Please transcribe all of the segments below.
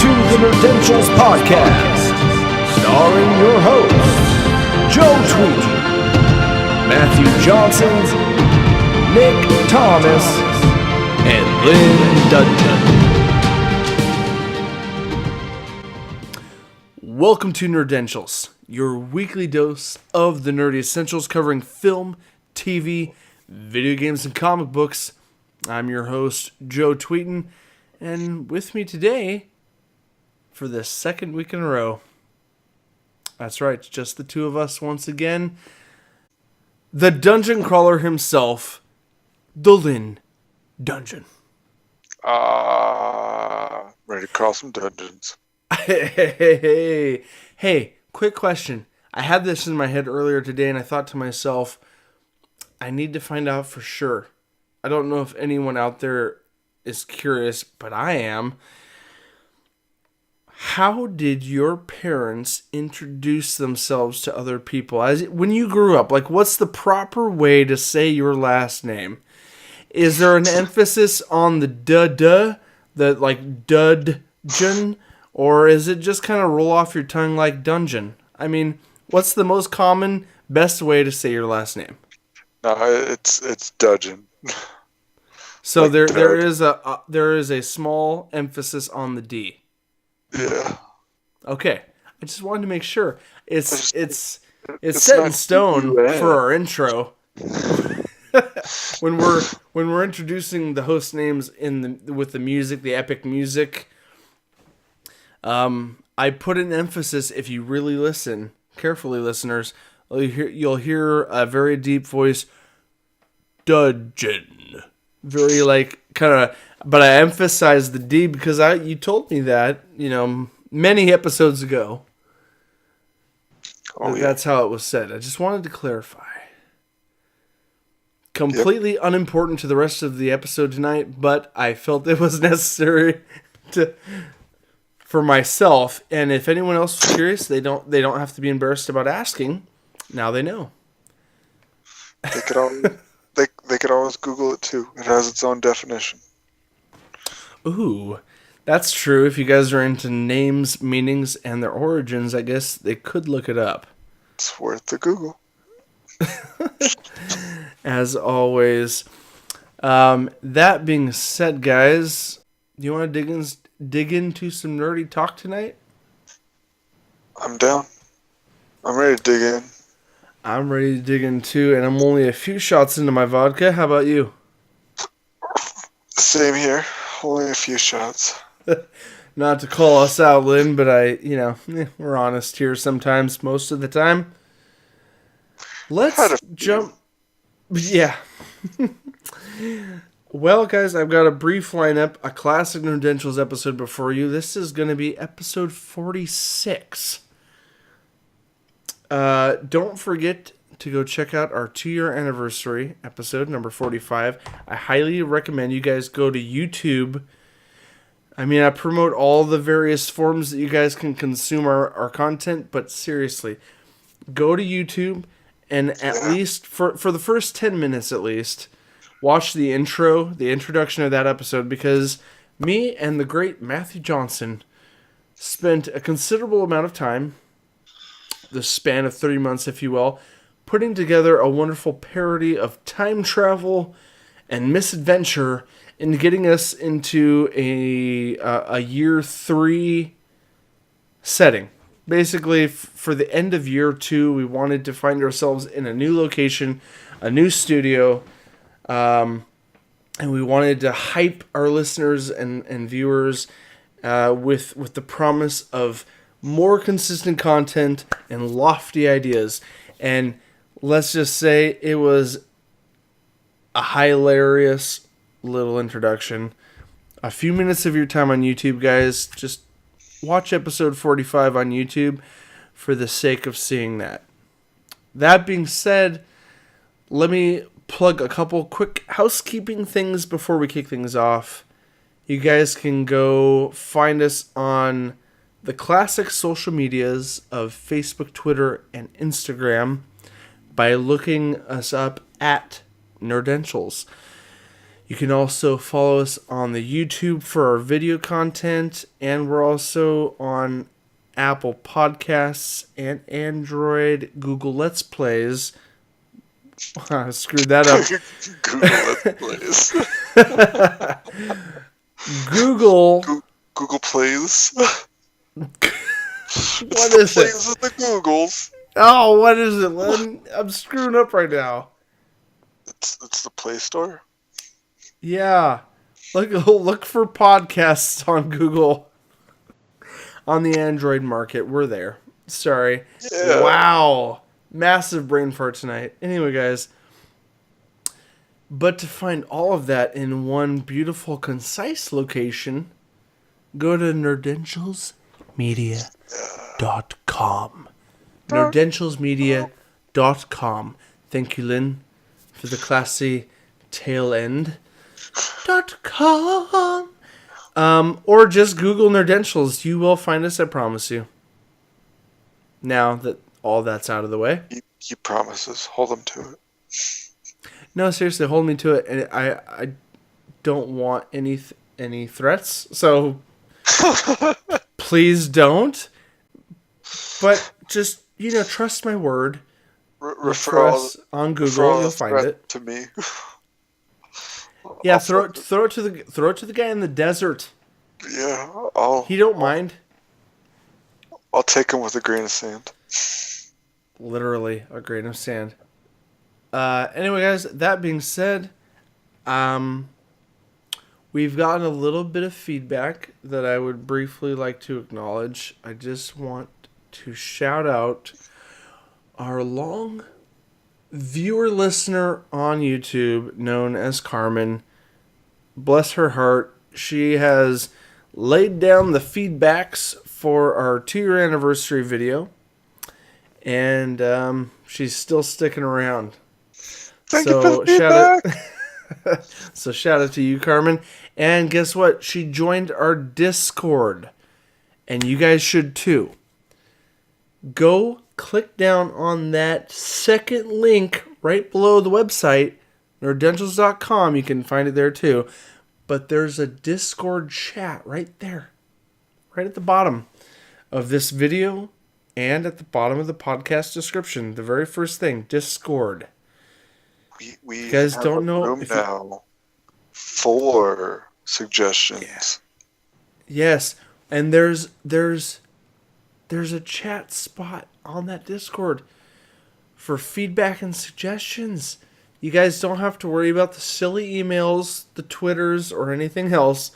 to the Nerdentials podcast, starring your hosts, Joe Tweety, Matthew Johnson, Nick Thomas, and Lynn Dudley. Welcome to Nerdentials, your weekly dose of the nerdy essentials covering film, TV, video games, and comic books. I'm your host, Joe Tweeton, and with me today, for the second week in a row, that's right, it's just the two of us once again, the dungeon crawler himself, the Lynn Dungeon. Ready to crawl some dungeons. Hey, quick question. I had this in my head earlier today, and I thought to myself, I need to find out for sure. I don't know if anyone out there is curious, but I am. How did your parents introduce themselves to other people? When you grew up, what's the proper way to say your last name? Is there an emphasis on the duh, dudgeon, or is it just kind of roll off your tongue like dungeon? I mean, what's the most common, best way to say your last name? No, it's dudgeon. So like there is a small emphasis on the D. Yeah. Okay, I just wanted to make sure it's set in stone for our intro. when we're introducing the host names with the music, the epic music, I put an emphasis. If you really listen carefully, listeners, you'll hear a very deep voice, dungeon. Very but I emphasized the D because you told me that, many episodes ago. Oh, yeah. That's how it was said. I just wanted to clarify. Completely unimportant to the rest of the episode tonight, but I felt it was necessary for myself. And if anyone else is curious, they don't have to be embarrassed about asking. Now they know. They could always Google it too. It has its own definition. Ooh, that's true. If you guys are into names, meanings, and their origins, I guess they could look it up. It's worth the Google. As always. That being said, guys, do you want to dig into some nerdy talk tonight? I'm down. I'm ready to dig in. I'm ready to dig in too, and I'm only a few shots into my vodka. How about you? Same here. Only a few shots. Not to call us out, Lynn, but we're honest here sometimes, most of the time. Let's jump. Yeah. Well, guys, I've got a brief lineup, a classic Nerdentials episode before you. This is going to be episode 46. Don't forget to go check out our 2-year anniversary episode, number 45. I highly recommend you guys go to YouTube. I mean, I promote all the various forms that you guys can consume our content, but seriously, go to YouTube and at least, for the first 10 minutes at least, watch the introduction of that episode, because me and the great Matthew Johnson spent a considerable amount of time, the span of 30 months, if you will, putting together a wonderful parody of time travel and misadventure and getting us into a year 3 setting. Basically, for the end of year 2, we wanted to find ourselves in a new location, a new studio, and we wanted to hype our listeners and viewers with the promise of more consistent content and lofty ideas. And let's just say it was a hilarious little introduction. A few minutes of your time on YouTube, guys. Just watch episode 45 on YouTube for the sake of seeing that. That being said, let me plug a couple quick housekeeping things before we kick things off. You guys can go find us on the classic social medias of Facebook, Twitter, and Instagram by looking us up at Nerdentials. You can also follow us on the YouTube for our video content, and we're also on Apple Podcasts and Android, Google Let's Plays. I screwed that up. Google Let's Plays. Google. Google Plays. What is it? Plays with the Googles. Oh, what is it, Len? I'm screwing up right now. It's the Play Store. Yeah. Look for podcasts on Google. On the Android market, we're there. Sorry. Yeah. Wow. Massive brain fart tonight. Anyway, guys. But to find all of that in one beautiful, concise location, go to nerdentialsmedia.com. nerdentialsmedia.com. Thank you, Lynn, for the classy tail end. .com. Or just Google Nerdentials. You will find us, I promise you. Now that all that's out of the way. He promises. Hold him to it. No, seriously, hold me to it. And I don't want any threats, so please don't. But just, trust my word. Refer us on Google, you'll find it. To me. Yeah, throw it to the guy in the desert. Yeah, he don't mind. I'll take him with a grain of sand. Literally a grain of sand. Anyway, guys, that being said, we've gotten a little bit of feedback that I would briefly like to acknowledge. I just want to shout out our long viewer listener on YouTube known as Carmen. Bless her heart. She has laid down the feedbacks for our 2-year anniversary video. And she's still sticking around. Thank you for the feedback. So shout out to you, Carmen. And guess what? She joined our Discord. And you guys should too. Go click down on that second link right below the website, nerdentials.com. You can find it there too. But there's a Discord chat right there. Right at the bottom of this video and at the bottom of the podcast description. The very first thing, Discord. We you guys have don't know room now for suggestions. Yeah. Yes, and there's a chat spot on that Discord for feedback and suggestions. You guys don't have to worry about the silly emails, the Twitters, or anything else.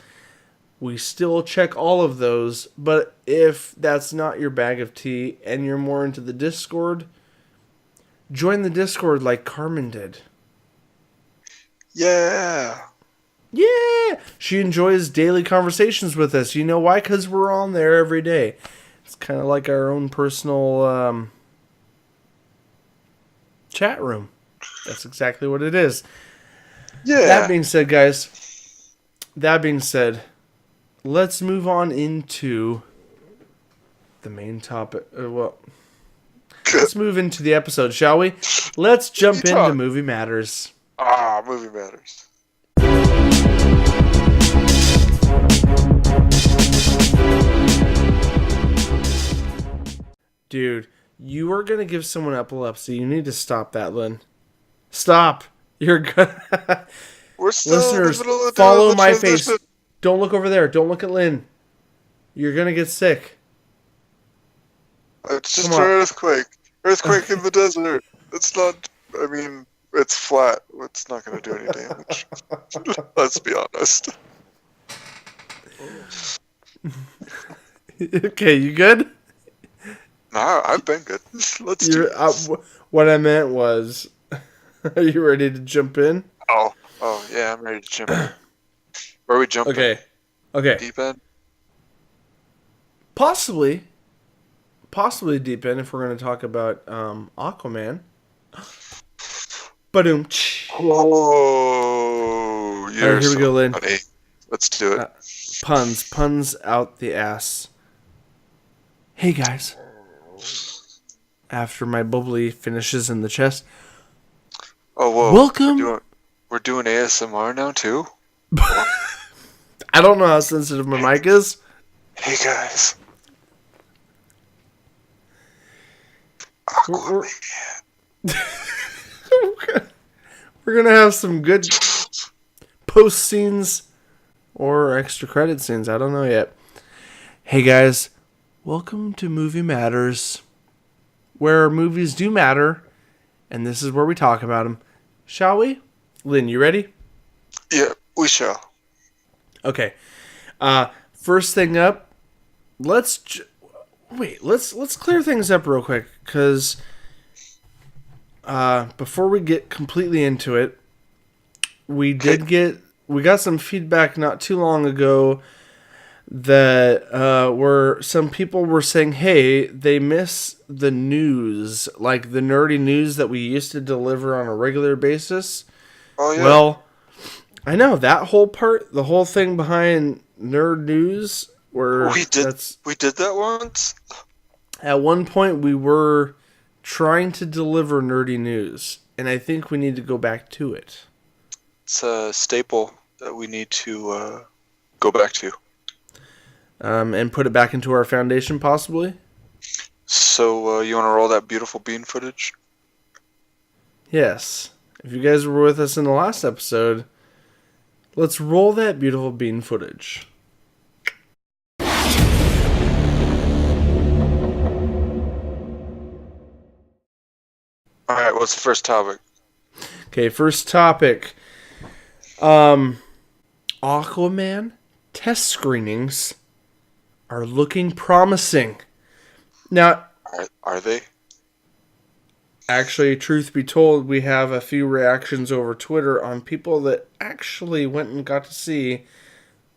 We still check all of those, but if that's not your bag of tea and you're more into the Discord, join the Discord like Carmen did. Yeah. Yeah! She enjoys daily conversations with us. You know why? Because we're on there every day. It's kind of like our own personal chat room. That's exactly what it is. Yeah. That being said, guys, let's move on into the main topic. Let's move into the episode, shall we? Let's jump into Movie Matters. Movie Matters. Dude, you are going to give someone epilepsy. You need to stop that, Lynn. Stop. You're gonna... We're still Listeners, in the middle of follow the my transition. face. Don't look over there. Don't look at Lynn. You're going to get sick. It's just an earthquake. Earthquake in the desert. It's not... I mean, it's flat. It's not going to do any damage. Let's be honest. Okay, you good? Nah, I've been good. Let's do this. What I meant was... Are you ready to jump in? Oh, yeah, I'm ready to jump in. Where are we jumping? Okay. Deep end? Possibly deep end if we're going to talk about Aquaman. Ba-doom. Oh, you're Alright, here we go, Lynn. Funny. Let's do it. Puns out the ass. Hey guys. After my bubbly finishes in the chest. Oh, whoa. Welcome. We're We're doing ASMR now too? I don't know how sensitive my mic is. Hey guys. We're gonna have some good post scenes or extra credit scenes. I don't know yet. Hey guys, welcome to Movie Matters, where movies do matter, and this is where we talk about them. Shall we? Lynn, you ready? Yeah, we shall. Okay. First thing up, let's clear things up real quick, because before we get completely into it, we got some feedback not too long ago that where some people were saying, hey, they miss the news, like the nerdy news that we used to deliver on a regular basis. Oh yeah. Well, I know that whole part, the whole thing behind nerd news, where we did that once. At one point we were trying to deliver nerdy news, and I think we need to go back to it. It's a staple that we need to go back to. And put it back into our foundation, possibly? So, you want to roll that beautiful bean footage? Yes. If you guys were with us in the last episode, let's roll that beautiful bean footage. Alright, what's the first topic? Okay, first topic. Aquaman test screenings are looking promising. Now, Are they? actually, truth be told, we have a few reactions over Twitter on people that actually went and got to see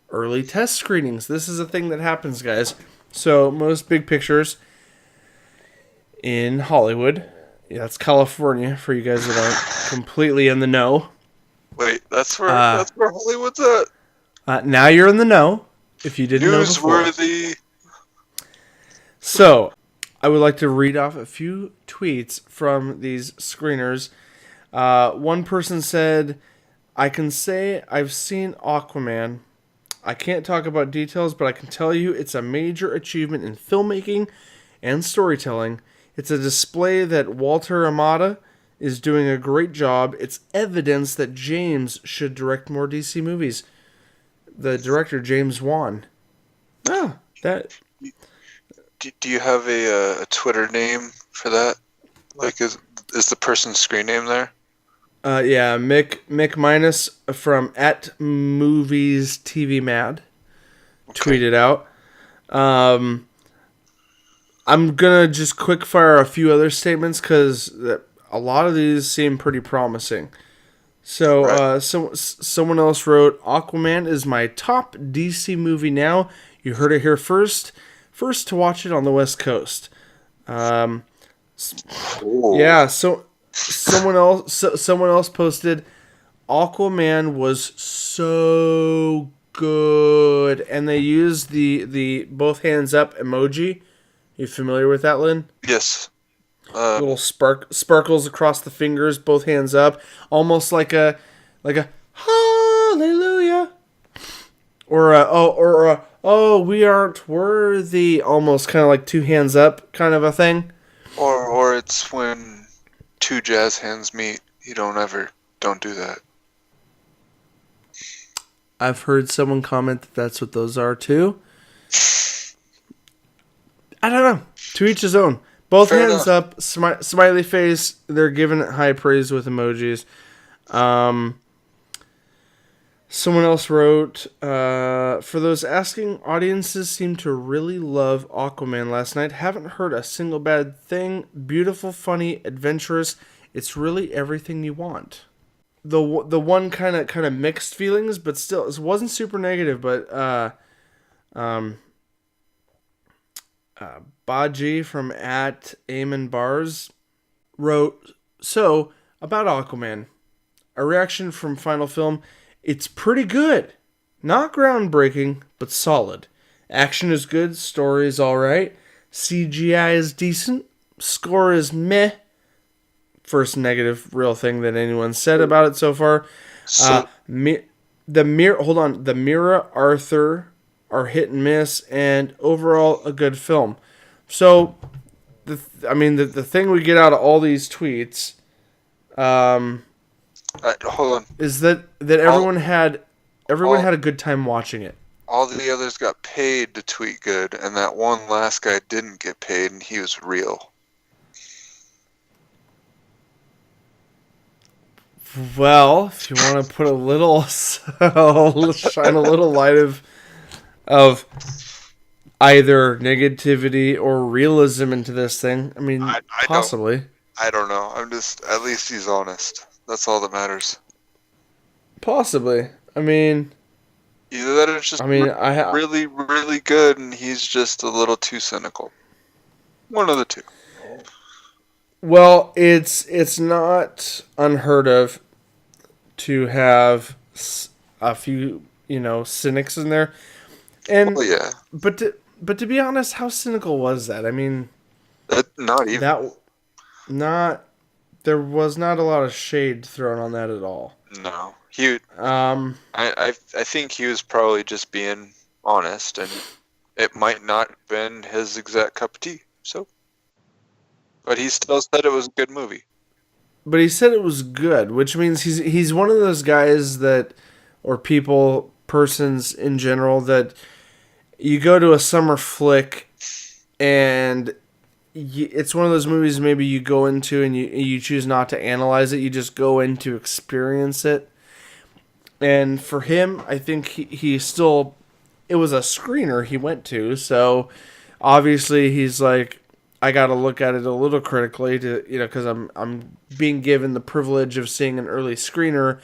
early test screenings. This is a thing that happens, guys. So, most big pictures in Hollywood. Yeah, that's California, for you guys that aren't completely in the know. Wait, that's where Hollywood's at? Now you're in the know, if you didn't know before. Newsworthy. So, I would like to read off a few tweets from these screeners. One person said, I can say I've seen Aquaman. I can't talk about details, but I can tell you it's a major achievement in filmmaking and storytelling. It's a display that Walter Amada is doing a great job. It's evidence that James should direct more DC movies. The director, James Wan. Oh, that... Do you have a Twitter name for that? Like, is the person's screen name there? Yeah, Mick Minus from @MoviesTVMad tweeted out. I'm gonna just quick fire a few other statements because a lot of these seem pretty promising. So, Right. Someone else wrote, Aquaman is my top DC movie now. You heard it here first. First to watch it on the West Coast. Ooh. Yeah, so someone else posted, Aquaman was so good, and they used the both hands up emoji. You familiar with that, Lynn? Yes. Little sparkles across the fingers, both hands up, almost like a hallelujah, or we aren't worthy, almost kind of like two hands up kind of a thing. Or it's when two jazz hands meet. You don't do that. I've heard someone comment that that's what those are too. I don't know. To each his own. Both Fair hands enough. up, smiley face. They're giving it high praise with emojis. Someone else wrote, for those asking, audiences seem to really love Aquaman last night. Haven't heard a single bad thing. Beautiful, funny, adventurous. It's really everything you want. The one kind of mixed feelings, but still, it wasn't super negative. But Baji from @AmonBars wrote, so about Aquaman, a reaction from Final Film. It's pretty good. Not groundbreaking, but solid. Action is good, story is alright, CGI is decent, score is meh. First negative real thing that anyone said about it so far. So The Mira, Arthur are hit and miss, and overall a good film. So, the thing we get out of all these tweets, hold on. is that All everyone all had a good time watching it. all the others got paid to tweet good, and that one last guy didn't get paid, and he was real. Well, if you want to put a little, shine a little light of either negativity or realism into this thing. I mean, I possibly. I don't know. At least he's honest. That's all that matters. Possibly. I mean, Either that or it's just really, really good, and he's just a little too cynical. One of the two. well, it's not unheard of to have a few, cynics in there. And Well, yeah. but to be honest, how cynical was that? I mean, Not even. there was not a lot of shade thrown on that at all. No. I think he was probably just being honest, and it might not have been his exact cup of tea. So, but he still said it was a good movie. But he said it was good, which means he's one of those guys that, or persons in general, that you go to a summer flick and it's one of those movies maybe you go into and you choose not to analyze it. You just go in to experience it. And for him, I think he still, it was a screener he went to, so obviously he's like, I got to look at it a little critically to, because I'm being given the privilege of seeing an early screener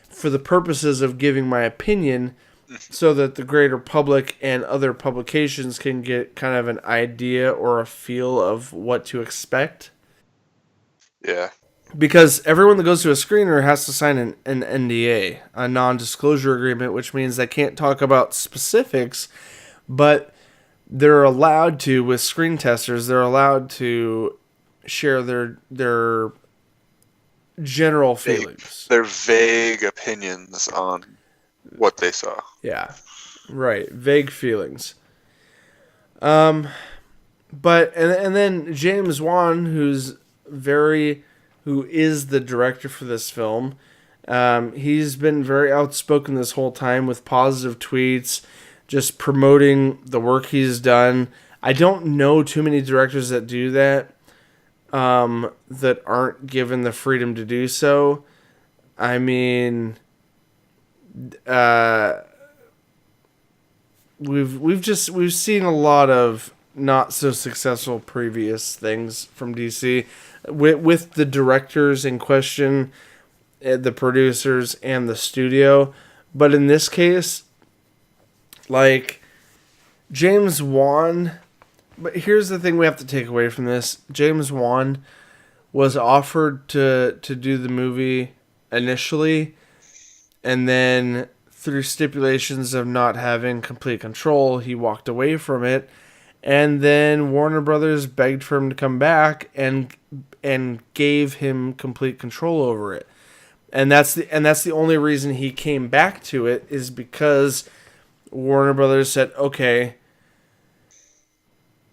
for the purposes of giving my opinion, so that the greater public and other publications can get kind of an idea or a feel of what to expect. Yeah. Because everyone that goes to a screener has to sign an NDA, a non-disclosure agreement, which means they can't talk about specifics, but they're allowed to, with screen testers, they're allowed to share their general feelings. Their vague opinions on what they saw. Yeah, right. Vague feelings. But and then James Wan, who is the director for this film, he's been very outspoken this whole time with positive tweets, just promoting the work he's done. I don't know too many directors that do that, that aren't given the freedom to do so. I mean, we've seen a lot of not so successful previous things from DC with the directors in question, the producers, and the studio. But in this case, like, James Wan, but here's the thing we have to take away from this. James Wan was offered to do the movie initially, and then through stipulations of not having complete control, he walked away from it. And then Warner Brothers begged for him to come back and gave him complete control over it. And that's the only reason he came back to it, is because Warner Brothers said, okay,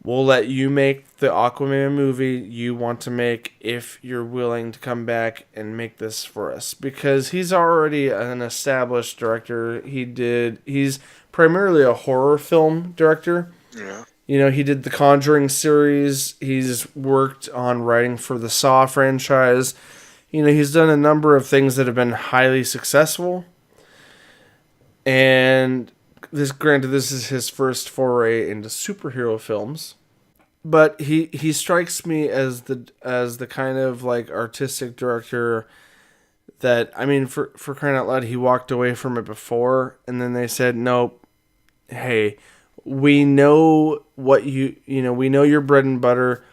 we'll let you make the Aquaman movie you want to make if you're willing to come back and make this for us. Because he's already an established director. He's primarily a horror film director. Yeah. He did the Conjuring series. He's worked on writing for the Saw franchise. He's done a number of things that have been highly successful. And this is his first foray into superhero films. But he strikes me as the kind of like artistic director that, I mean, for crying out loud, he walked away from it before, and then they said, nope, hey, we know what we know your bread and butter.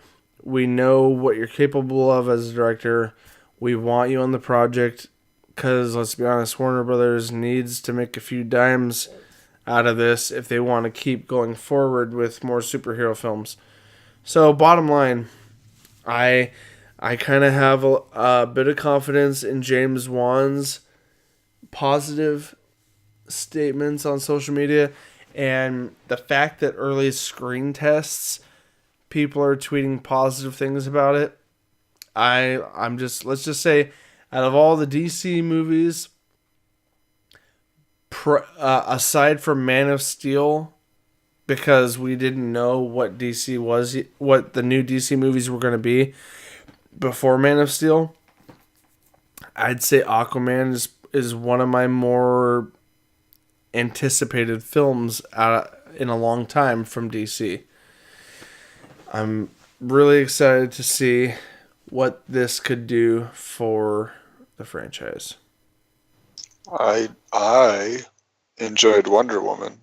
We know what you're capable of as a director. We want you on the project because, let's be honest, Warner Brothers needs to make a few dimes out of this if they want to keep going forward with more superhero films. So, bottom line, I kind of have a bit of confidence in James Wan's positive statements on social media, and the fact that early screen tests, people are tweeting positive things about it. Let's just say, out of all the DC movies, aside from Man of Steel, because we didn't know what what the new DC movies were going to be before Man of Steel, I'd say Aquaman is one of my more anticipated films in a long time from DC. I'm really excited to see what this could do for the franchise. I enjoyed Wonder Woman,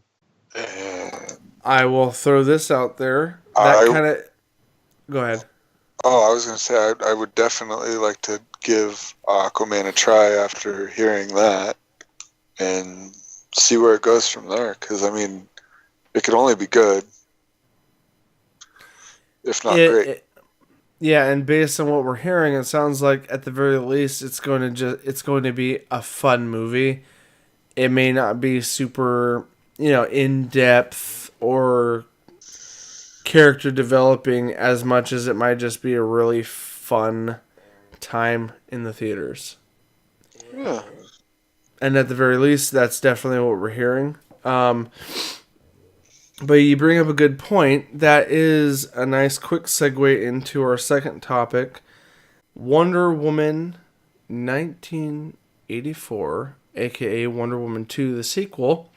and I will throw this out there. Go ahead. Oh, I was going to say I would definitely like to give Aquaman a try after hearing that, and see where it goes from there. Because I mean, it could only be good, if not great. Yeah, and based on what we're hearing, it sounds like at the very least it's going to be a fun movie. It may not be super, in depth or character developing as much as it might just be a really fun time in the theaters. Yeah. And at the very least, that's definitely what we're hearing. But you bring up a good point. That is a nice quick segue into our second topic. Wonder Woman 1984, aka Wonder Woman 2, the sequel,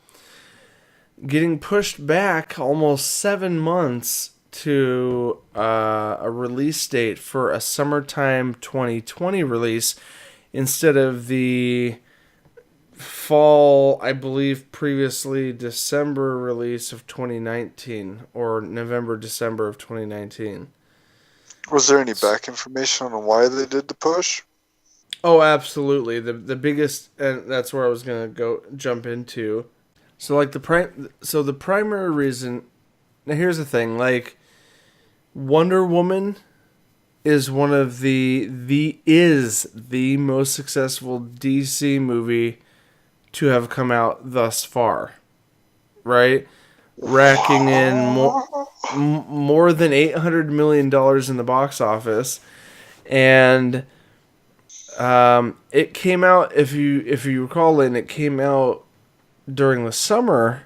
getting pushed back almost 7 months to a release date for a summertime 2020 release instead of the fall, I believe previously December release of 2019, or November, December of 2019. Was there any back information on why they did the push? Oh, absolutely. The biggest, and that's where I was gonna jump into. So like the primary reason. Now here's the thing. Like, Wonder Woman is one of the most successful DC movie to have come out thus far, right? Racking in more than $800 million in the box office, and it came out. If you recall, Lynn, it came out during the summer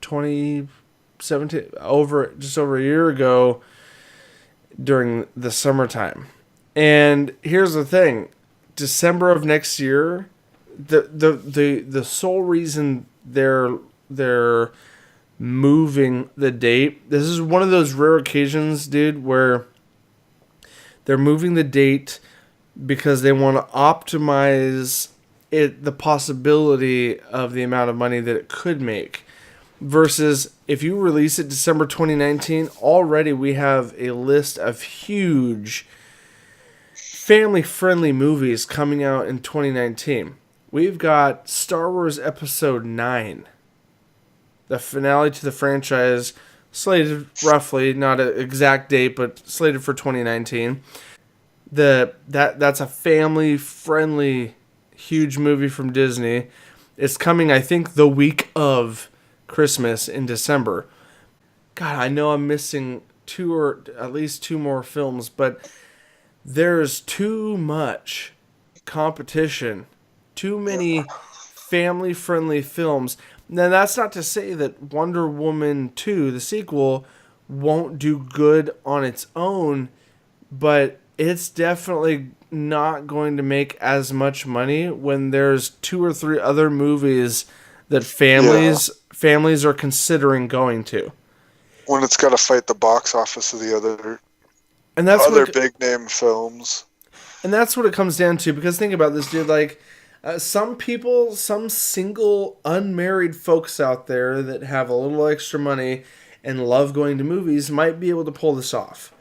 2017, just over a year ago, during the summertime. And here's the thing: December of next year. The sole reason they're moving the date. This is one of those rare occasions, dude, where they're moving the date because they want to optimize the possibility of the amount of money that it could make. Versus if you release it December 2019, already we have a list of huge family-friendly movies coming out in 2019. We've got Star Wars Episode 9, the finale to the franchise, slated roughly, not an exact date, but slated for 2019. That's a family-friendly, huge movie from Disney. It's coming, I think, the week of Christmas in December. God, I know I'm missing at least two more films, but there's too much competition. Too many family-friendly films. Now, that's not to say that Wonder Woman 2, the sequel, won't do good on its own, but it's definitely not going to make as much money when there's 2 or 3 other movies that families are considering going to. When it's got to fight the box office of the other big name films. And that's what it comes down to, because think about this, dude, like, some single unmarried folks out there that have a little extra money and love going to movies might be able to pull this off.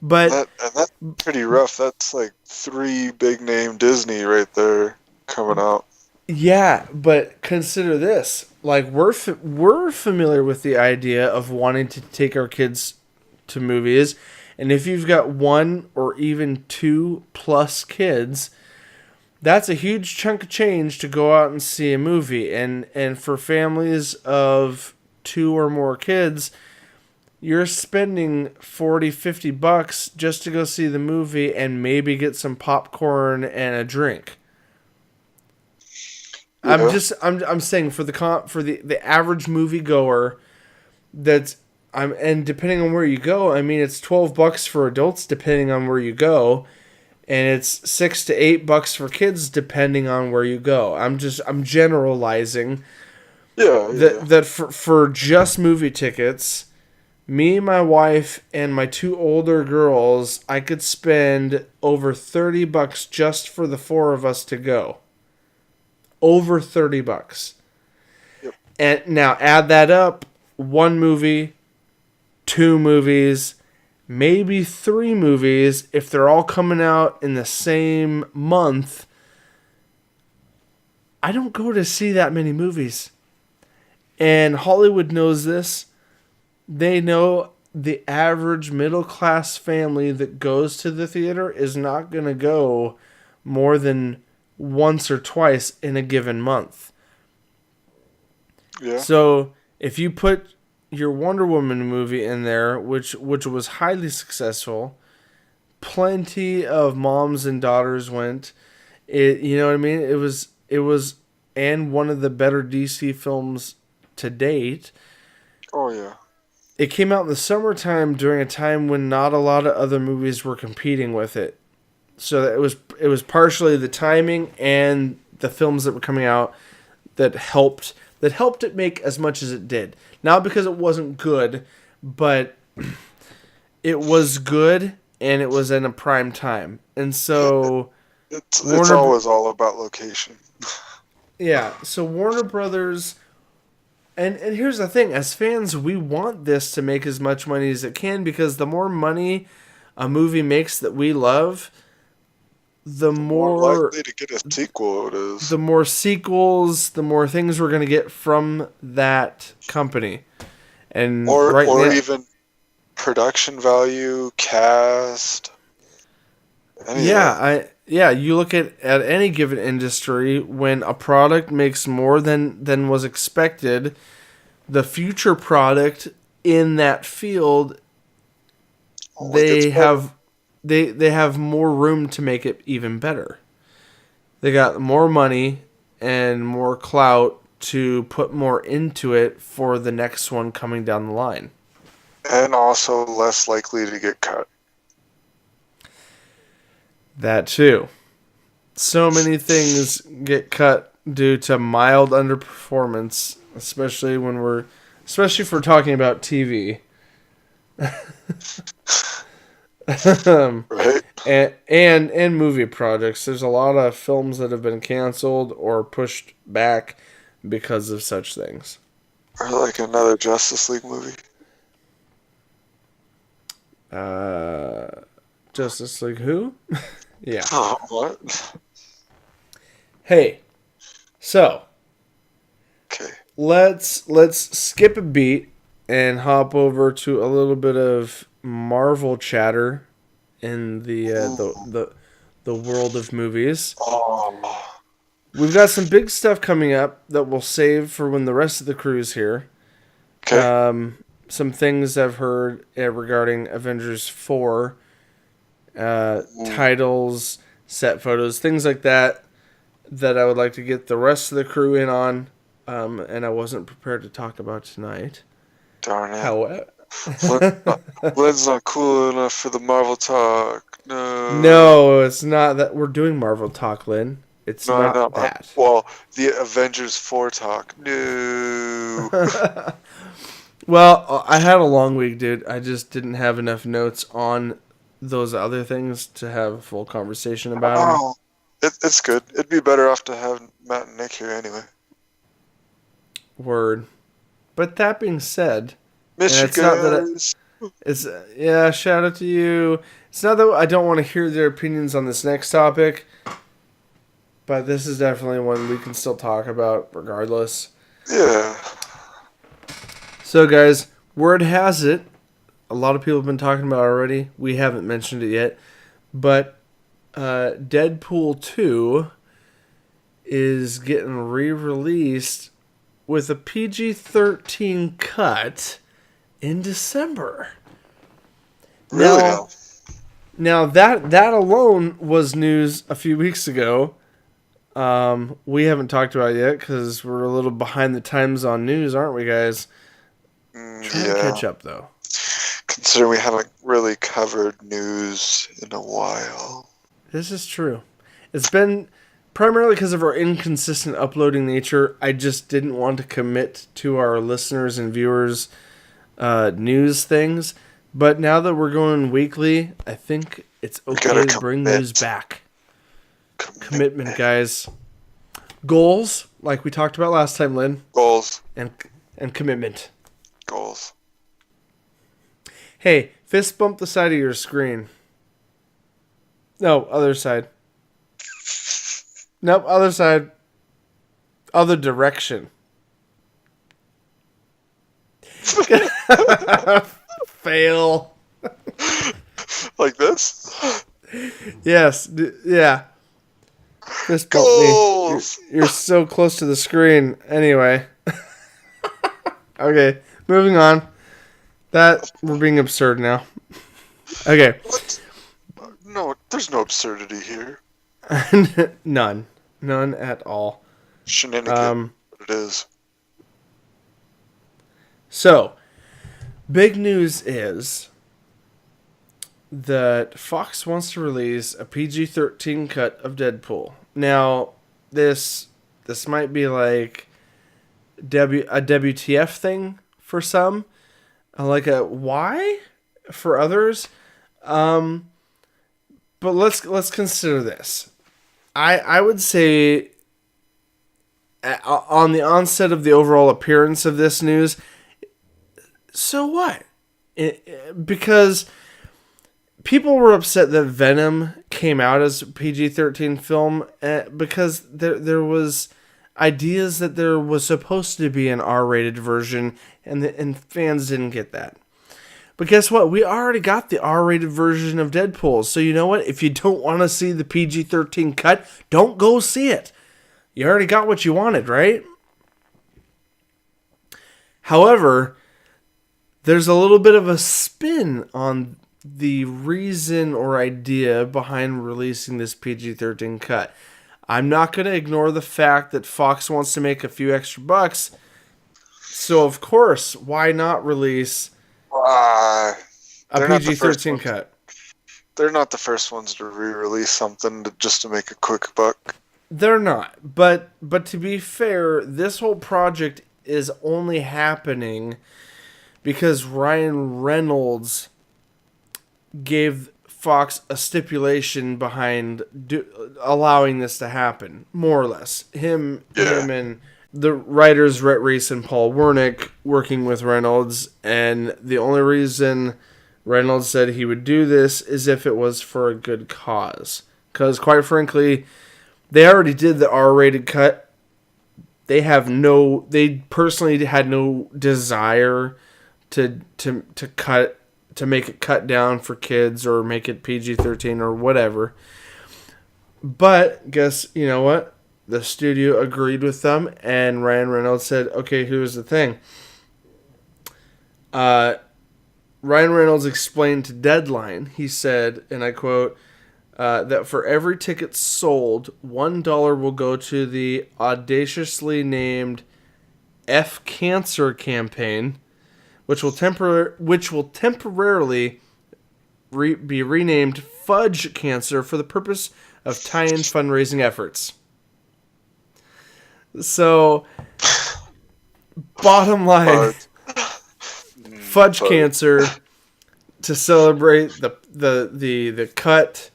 But that's pretty rough. That's like 3 big name Disney right there coming out. Yeah, but consider this. Like, we're familiar with the idea of wanting to take our kids to movies, and if you've got 1 or even 2 plus kids, That's a huge chunk of change to go out and see a movie. And for families of 2 or more kids, you're spending $40-50 just to go see the movie and maybe get some popcorn and a drink. Yeah. I'm saying for the average moviegoer, and depending on where you go, I mean it's $12 for adults depending on where you go, and it's $6 to $8 for kids depending on where you go. I'm generalizing. That for just movie tickets, me, my wife, and my 2 older girls, I could spend over $30 just for the 4 of us to go. Over $30. Yep. And now add that up, 1 movie, 2 movies, maybe 3 movies if they're all coming out in the same month. I don't go to see that many movies. And Hollywood knows this. They know the average middle class family that goes to the theater is not going to go more than once or twice in a given month. Yeah. So if you put your Wonder Woman movie in there, which was highly successful, plenty of moms and daughters went. You know what I mean? It was and one of the better DC films to date. Oh yeah. It came out in the summertime during a time when not a lot of other movies were competing with it. So it was partially the timing and the films that were coming out that helped it make as much as it did. Not because it wasn't good, but it was good and it was in a prime time. And so it's always all about location. Yeah, so Warner Brothers, and here's the thing, as fans, we want this to make as much money as it can, because the more money a movie makes that we love, the more likely to get a sequel it is. The more sequels, the more things we're going to get from that company. And even production value, cast. You look at any given industry, when a product makes more than was expected, the future product in that field, they have more room to make it even better. They got more money and more clout to put more into it for the next one coming down the line. And also less likely to get cut. That too. So many things get cut due to mild underperformance, especially if we're talking about TV. Right. And movie projects. There's a lot of films that have been canceled or pushed back because of such things. Or like another Justice League movie. Justice League who? Yeah. Oh, what? Hey, so okay, let's skip a beat and hop over to a little bit of Marvel chatter in the world of movies. Oh. We've got some big stuff coming up that we'll save for when the rest of the crew's here. Okay. Some things I've heard regarding Avengers 4, titles, set photos, things like that I would like to get the rest of the crew in on, and I wasn't prepared to talk about tonight. Darn it. However, Lynn's not cool enough for the Marvel talk. No, it's not that we're doing Marvel talk, Lynn. It's not that. Well, the Avengers 4 talk. No. Well, I had a long week, dude. I just didn't have enough notes on those other things to have a full conversation about them. Oh, it's good. It'd be better off to have Matt and Nick here anyway. Word. But that being said, miss you guys. Shout out to you. It's not that I don't want to hear their opinions on this next topic, but this is definitely one we can still talk about regardless. Yeah. So, guys, word has it, a lot of people have been talking about it already. We haven't mentioned it yet, but Deadpool 2 is getting re-released with a PG-13 cut in December. Really? Now that alone was news a few weeks ago. We haven't talked about it yet because we're a little behind the times on news, aren't we, guys? Trying to catch up, though. Considering we haven't really covered news in a while. This is true. It's been primarily because of our inconsistent uploading nature. I just didn't want to commit to our listeners and viewers news things. But now that we're going weekly, I think it's okay to bring news back. Commitment, guys. Goals, like we talked about last time, Lynn. Goals. And commitment. Goals. Hey, fist bump the side of your screen. No, other side. Nope, other side. Other direction. Fail. Like this? Yes. Yeah. Fist bump me. You're so close to the screen. Anyway. Okay, moving on. We're being absurd now. Okay. What? No, there's no absurdity here. None at all. Shenanigans. It is. So, big news is that Fox wants to release a PG-13 cut of Deadpool. Now, this might be like a WTF thing for some, like a why for others. But let's consider this. I would say on the onset of the overall appearance of this news, so what? Because people were upset that Venom came out as a PG-13 film because there was ideas that there was supposed to be an R-rated version, and fans didn't get that. But guess what? We already got the R-rated version of Deadpool. So you know what? If you don't want to see the PG-13 cut, don't go see it. You already got what you wanted, right? However, there's a little bit of a spin on the reason or idea behind releasing this PG-13 cut. I'm not going to ignore the fact that Fox wants to make a few extra bucks. So, of course, why not release a PG-13 cut? They're not the first ones to re-release something just to make a quick buck. They're not. But to be fair, this whole project is only happening because Ryan Reynolds gave Fox a stipulation behind allowing this to happen, more or less. Him and the writers Rhett Reese and Paul Wernick working with Reynolds, and the only reason Reynolds said he would do this is if it was for a good cause. Because, quite frankly, they already did the R-rated cut. They personally had no desire to make it cut down for kids or make it PG-13 or whatever. But guess you know what? The studio agreed with them, and Ryan Reynolds said, "Okay, here's the thing." Ryan Reynolds explained to Deadline. He said, and I quote, that for every ticket sold, $1 will go to the audaciously named F Cancer campaign, which will temporarily be renamed Fudge Cancer for the purpose of tie-in fundraising efforts. So, bottom line, Fudge Cancer to celebrate the cut,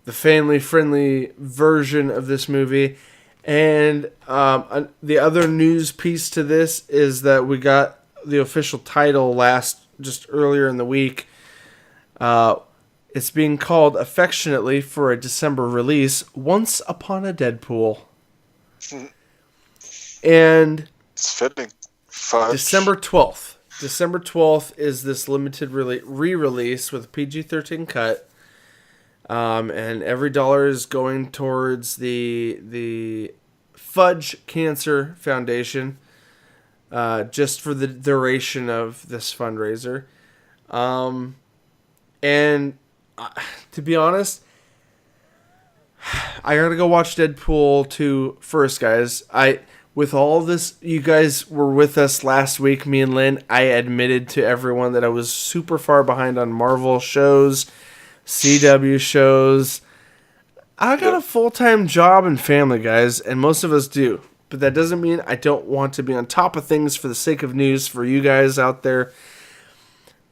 the family-friendly version of this movie. And the other news piece to this is that we got the official title just earlier in the week. It's being called affectionately for a December release, Once Upon a Deadpool. And it's fitting. Fudge. December 12th. December 12th is this limited re-release with a PG-13 cut. And every dollar is going towards the Fudge Cancer Foundation, just for the duration of this fundraiser. And to be honest, I gotta go watch Deadpool 2 first, guys. With all this, you guys were with us last week, me and Lynn. I admitted to everyone that I was super far behind on Marvel shows, CW shows. I got a full-time job and family, guys, and most of us do. But that doesn't mean I don't want to be on top of things for the sake of news for you guys out there.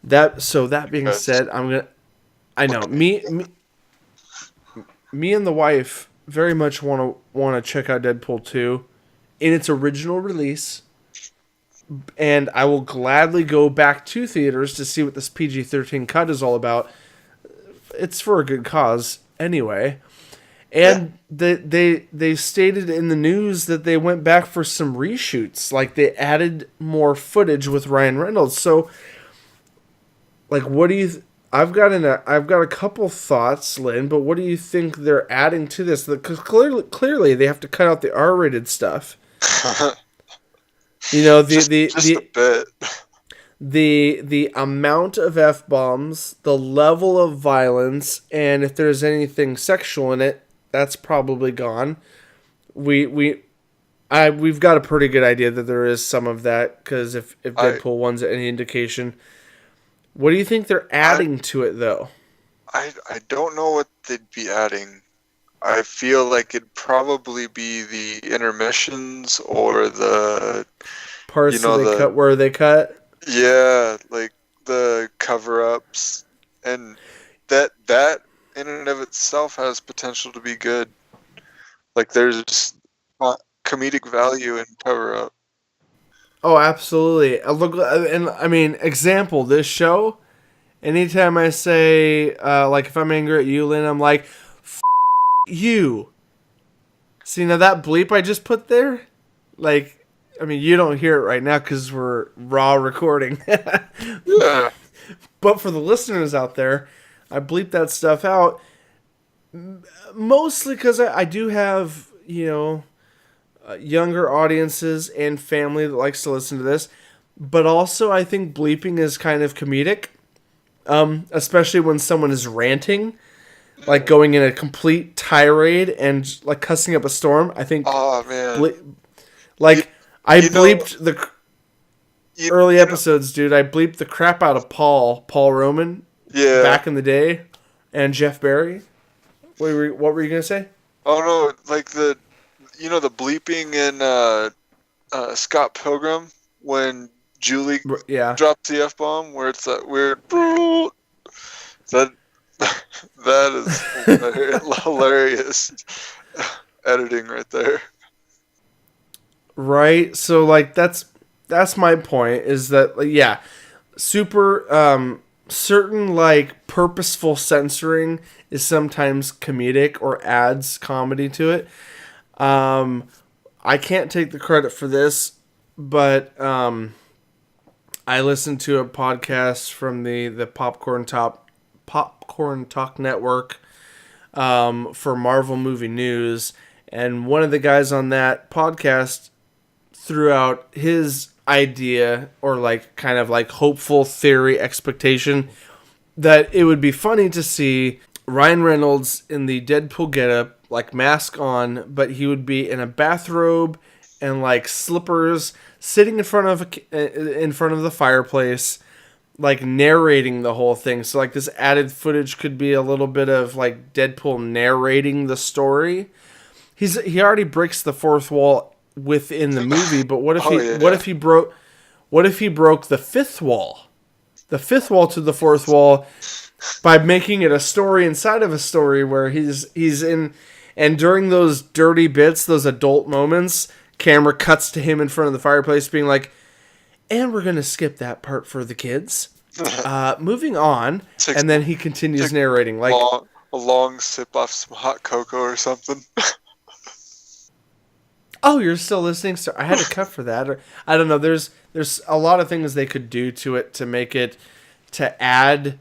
That being said, I know me and the wife very much want to check out Deadpool 2 in its original release, and I will gladly go back to theaters to see what this PG-13 cut is all about. It's for a good cause anyway. And they stated in the news that they went back for some reshoots, like they added more footage with Ryan Reynolds. So, like, what do you? I've got a couple thoughts, Lynn, but what do you think they're adding to this? Because clearly they have to cut out the R-rated stuff. You know, just a bit. The amount of F-bombs, the level of violence, and if there's anything sexual in it, that's probably gone. We've got a pretty good idea that there is some of that, because if Deadpool 1's any indication. What do you think they're adding to it, though? I don't know what they'd be adding. I feel like it'd probably be the intermissions or the parts that cut where they cut. Yeah, like the cover-ups, and that in and of itself has potential to be good. Like there's comedic value in cover-up. Oh, absolutely. Look, and I mean, example, this show. Anytime I say, like, if I'm angry at you, Lynn, I'm like, F you. See, now that bleep I just put there, like, I mean, you don't hear it right now because we're raw recording. Yeah. But for the listeners out there, I bleep that stuff out, mostly because I do have, younger audiences and family that likes to listen to this. But also, I think bleeping is kind of comedic, especially when someone is ranting, like going in a complete tirade and like cussing up a storm. I think. Oh man! I bleeped the early episodes, dude. I bleeped the crap out of Paul Roman. Yeah. Back in the day, and Jeff Barry. What were you gonna say? Oh no! Like the bleeping in Scott Pilgrim when Julie drops the F-bomb, where it's that weird that is hilarious editing right there. Right. So like that's my point, is that super certain like purposeful censoring is sometimes comedic or adds comedy to it. I can't take the credit for this, but I listened to a podcast from the Popcorn Talk Network for Marvel Movie News, and one of the guys on that podcast threw out his idea, or like kind of like hopeful theory expectation, that it would be funny to see Ryan Reynolds in the Deadpool getup, like mask on, but he would be in a bathrobe and like slippers, sitting in front of the fireplace, like narrating the whole thing. So like this added footage could be a little bit of like Deadpool narrating the story. He already breaks the fourth wall within the movie, but what if he broke the fifth wall? The fifth wall to the fourth wall, by making it a story inside of a story, where he's in, and during those dirty bits, those adult moments, camera cuts to him in front of the fireplace being like, and we're going to skip that part for the kids. Moving on. And then he continues narrating. Like a long sip off some hot cocoa or something. Oh, you're still listening? So I had to cut for that. Or I don't know. There's a lot of things they could do to it to make it, to add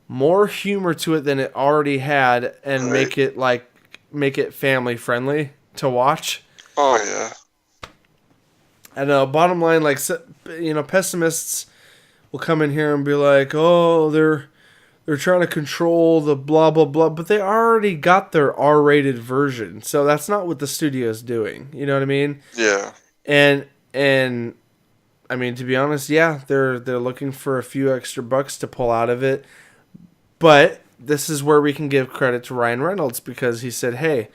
more humor to it than it already had, and make it family friendly to watch. Oh yeah. And bottom line, like, pessimists will come in here and be like, "Oh, they're trying to control the blah blah blah," but they already got their R-rated version, so that's not what the studio's doing. You know what I mean? Yeah. And I mean, to be honest, yeah, they're looking for a few extra bucks to pull out of it, but this is where we can give credit to Ryan Reynolds because he said, "Hey,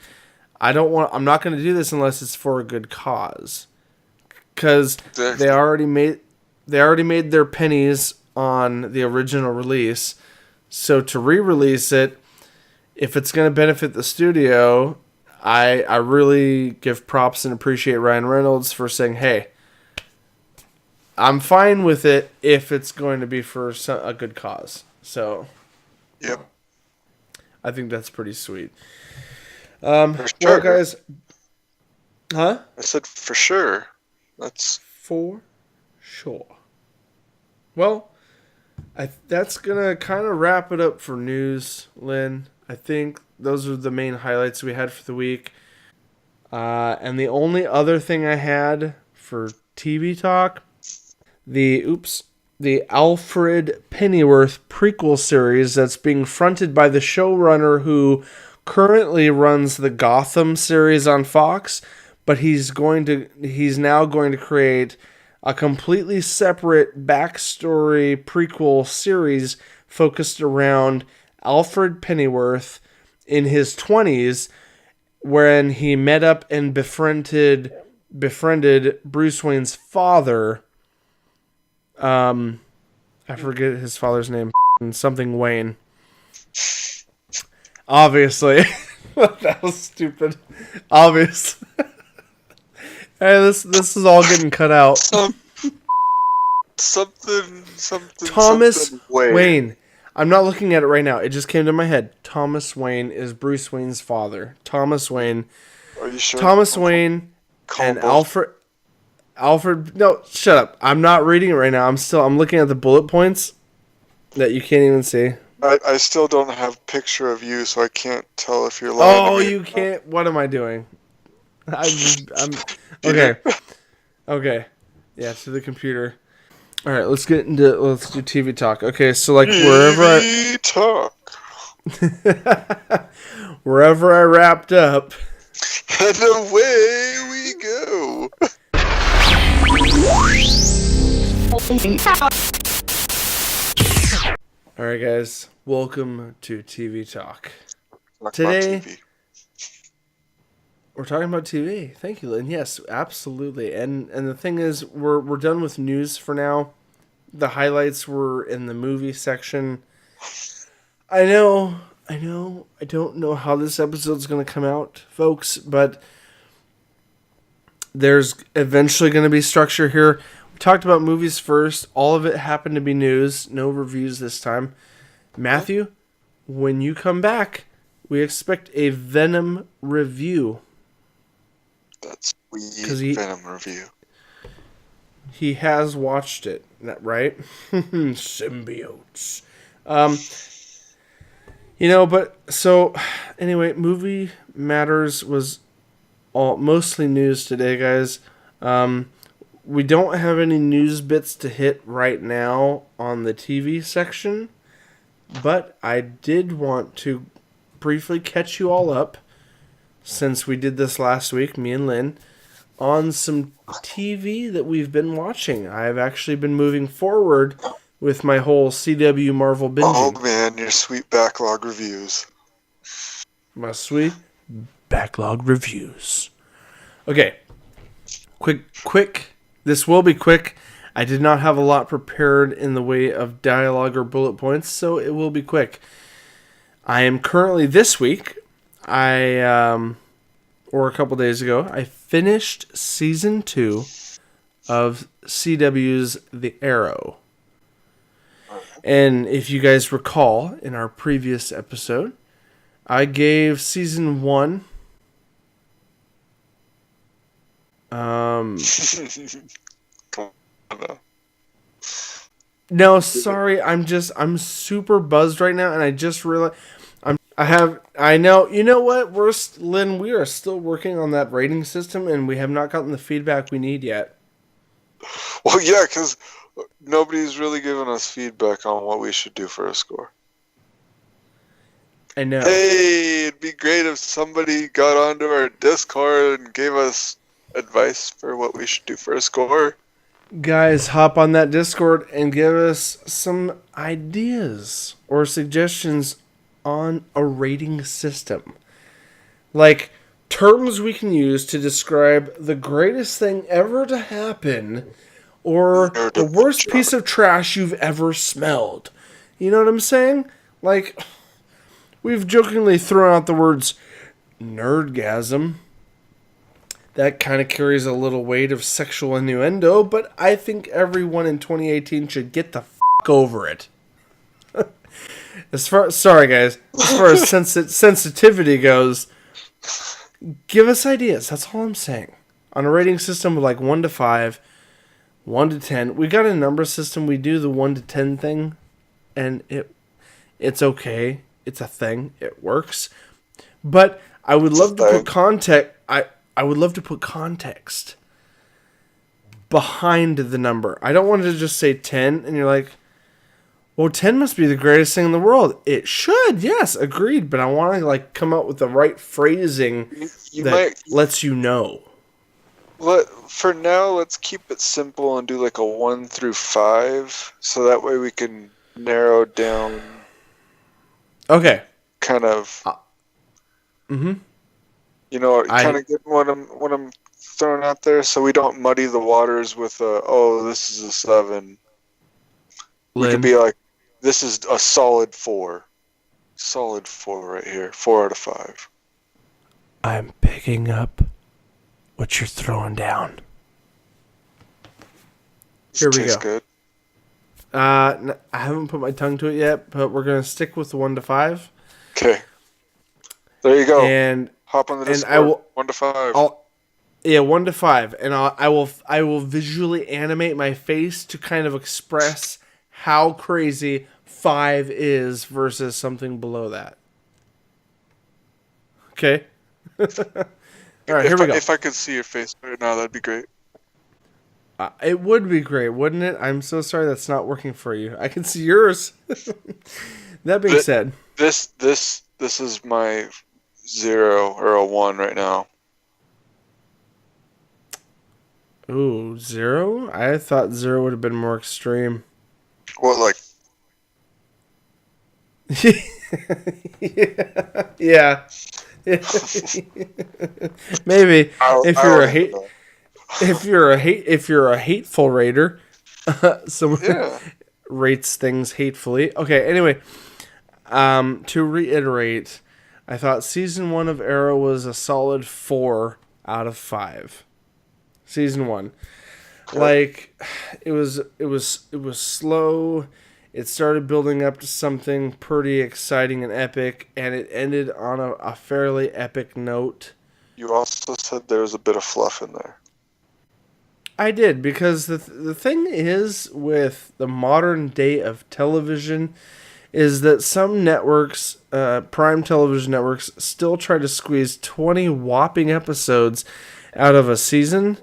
I'm not going to do this unless it's for a good cause." Because Exactly. they already made their pennies on the original release. So to re-release it, if it's going to benefit the studio, I really give props and appreciate Ryan Reynolds for saying, "Hey, I'm fine with it if it's going to be for a good cause." So, Yep. I think that's pretty sweet. For Well, sure. guys, huh? I said for sure. That's For sure. Well, that's gonna kind of wrap it up for news, Lynn. I think those are the main highlights we had for the week. And the only other thing I had for TV talk, the Alfred Pennyworth prequel series that's being fronted by the showrunner who currently runs the Gotham series on Fox, but he's now going to create a completely separate backstory prequel series focused around Alfred Pennyworth in his 20s when he met up and befriended Bruce Wayne's father. I forget his father's name. Something Wayne. Obviously. That was stupid. Obviously. Hey, this is all getting cut out. something Thomas something Wayne. I'm not looking at it right now. It just came to my head. Thomas Wayne is Bruce Wayne's father. Thomas Wayne. Are you sure? Thomas Wayne and Alfred. No, shut up. I'm not reading it right now. I'm looking at the bullet points that you can't even see. I still don't have a picture of you, so I can't tell if you're lying. Oh, you can't. What am I doing? I'm okay. Okay. Yeah, to the computer. All right, let's do TV talk. Okay, so like TV talk. wherever I wrapped up, and away we go. All right, guys, welcome to TV talk. Today, we're talking about TV. Thank you, Lynn. Yes, absolutely. And the thing is, we're done with news for now. The highlights were in the movie section. I know. I don't know how this episode's going to come out, folks, but there's eventually going to be structure here. We talked about movies first. All of it happened to be news. No reviews this time. Matthew, when you come back, we expect a Venom review. That's Venom review. He has watched it, right? Symbiotes. But so anyway, Movie Matters was mostly news today, guys. We don't have any news bits to hit right now on the TV section, but I did want to briefly catch you all up, since we did this last week, me and Lynn, on some TV that we've been watching. I've actually been moving forward with my whole CW Marvel binging. Oh man, your sweet backlog reviews. My sweet backlog reviews. Okay. Quick. This will be quick. I did not have a lot prepared in the way of dialogue or bullet points, so it will be quick. I am currently, this week, or a couple days ago, I finished season 2 of CW's The Arrow. And if you guys recall, in our previous episode, I gave season 1 no, sorry, I'm super buzzed right now, and I just realized I know. You know what? Lynn, we are still working on that rating system, and we have not gotten the feedback we need yet. Well, yeah, because nobody's really given us feedback on what we should do for a score. I know. Hey, it'd be great if somebody got onto our Discord and gave us advice for what we should do for a score. Guys, hop on that Discord and give us some ideas or suggestions on a rating system. Like terms we can use to describe the greatest thing ever to happen or the worst piece of trash you've ever smelled. You know what I'm saying? Like, we've jokingly thrown out the words nerdgasm. That kind of carries a little weight of sexual innuendo, but I think everyone in 2018 should get the fuck over it. Sorry guys, as far as sensitivity goes, give us ideas. That's all I'm saying. On a rating system of like 1 to 5, 1 to 10, we got a number system. We do the 1 to 10 thing, and it's okay. It's a thing. It works. But I would love to put context. I would love to put context behind the number. I don't want to just say 10 and you're like, well, 10 must be the greatest thing in the world. It should, yes, agreed. But I want to like come up with the right phrasing lets you know. For now, let's keep it simple and do like a 1 through 5, so that way we can narrow down. Okay. Kind of. You know, kind of getting what I'm throwing out there, so we don't muddy the waters with this is a 7. We could be like, this is a solid 4. Solid 4 right here. 4 out of 5. I'm picking up what you're throwing down. Here we go. Good. I haven't put my tongue to it yet, but we're gonna stick with the 1 to 5. Okay. There you go. And hop on the Discord. 1 to 5. 1 to 5, and I will visually animate my face to kind of express how crazy 5 is versus something below that. Okay. All right, here we go. If I could see your face right now, that'd be great. It would be great, wouldn't it? I'm so sorry that's not working for you. I can see yours. That being said, this is my 0 or a 1 right now. Ooh, 0? I thought 0 would have been more extreme. What, like? Yeah. Maybe if you're a hateful rater, someone rates things hatefully. Okay, anyway, to reiterate, I thought season 1 of Arrow was a solid 4 out of 5. Season 1, like it was slow. It started building up to something pretty exciting and epic, and it ended on a fairly epic note. You also said there was a bit of fluff in there. I did, because the thing is with the modern day of television is that some networks, prime television networks, still try to squeeze 20 whopping episodes out of a season,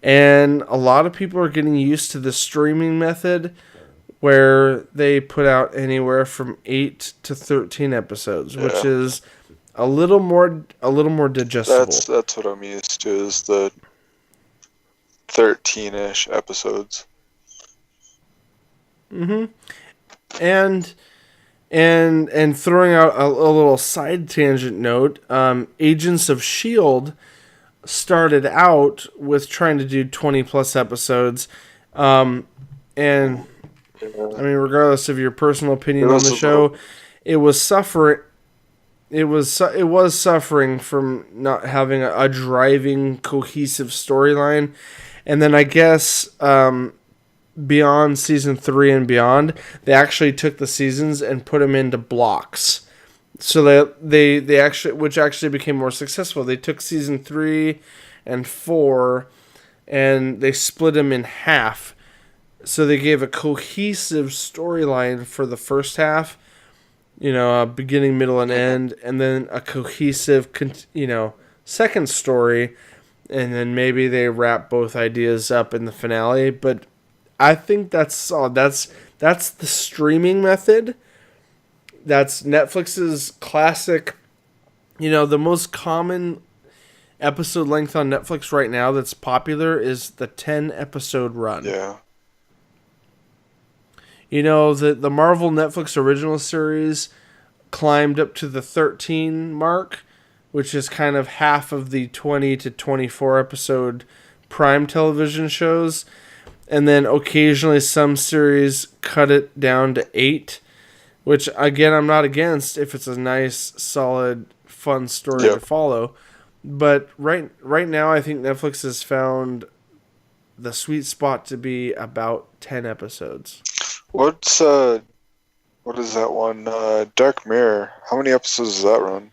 and a lot of people are getting used to the streaming method where they put out anywhere from 8 to 13 episodes, which is a little more digestible. That's what I'm used to, is the 13-ish episodes. Mm-hmm. And throwing out a little side tangent note, Agents of S.H.I.E.L.D. started out with trying to do 20 plus episodes, and I mean, regardless of your personal opinion on the show, it was suffering. It was suffering from not having a driving, cohesive storyline, and then I guess beyond season 3 and beyond, they actually took the seasons and put them into blocks, so that they actually, which actually became more successful. They took season 3 and 4, and they split them in half. So they gave a cohesive storyline for the first half, beginning, middle, and end, and then a cohesive, second story, and then maybe they wrap both ideas up in the finale. But I think that's all. That's the streaming method. That's Netflix's classic. The most common episode length on Netflix right now that's popular is the 10 episode run. Yeah. The Marvel Netflix original series climbed up to the 13 mark, which is kind of half of the 20 to 24 episode prime television shows. And then occasionally some series cut it down to 8, which again I'm not against if it's a nice, solid, fun story to follow. But right now I think Netflix has found the sweet spot to be about 10 episodes. What is that one? Dark Mirror. How many episodes does that run?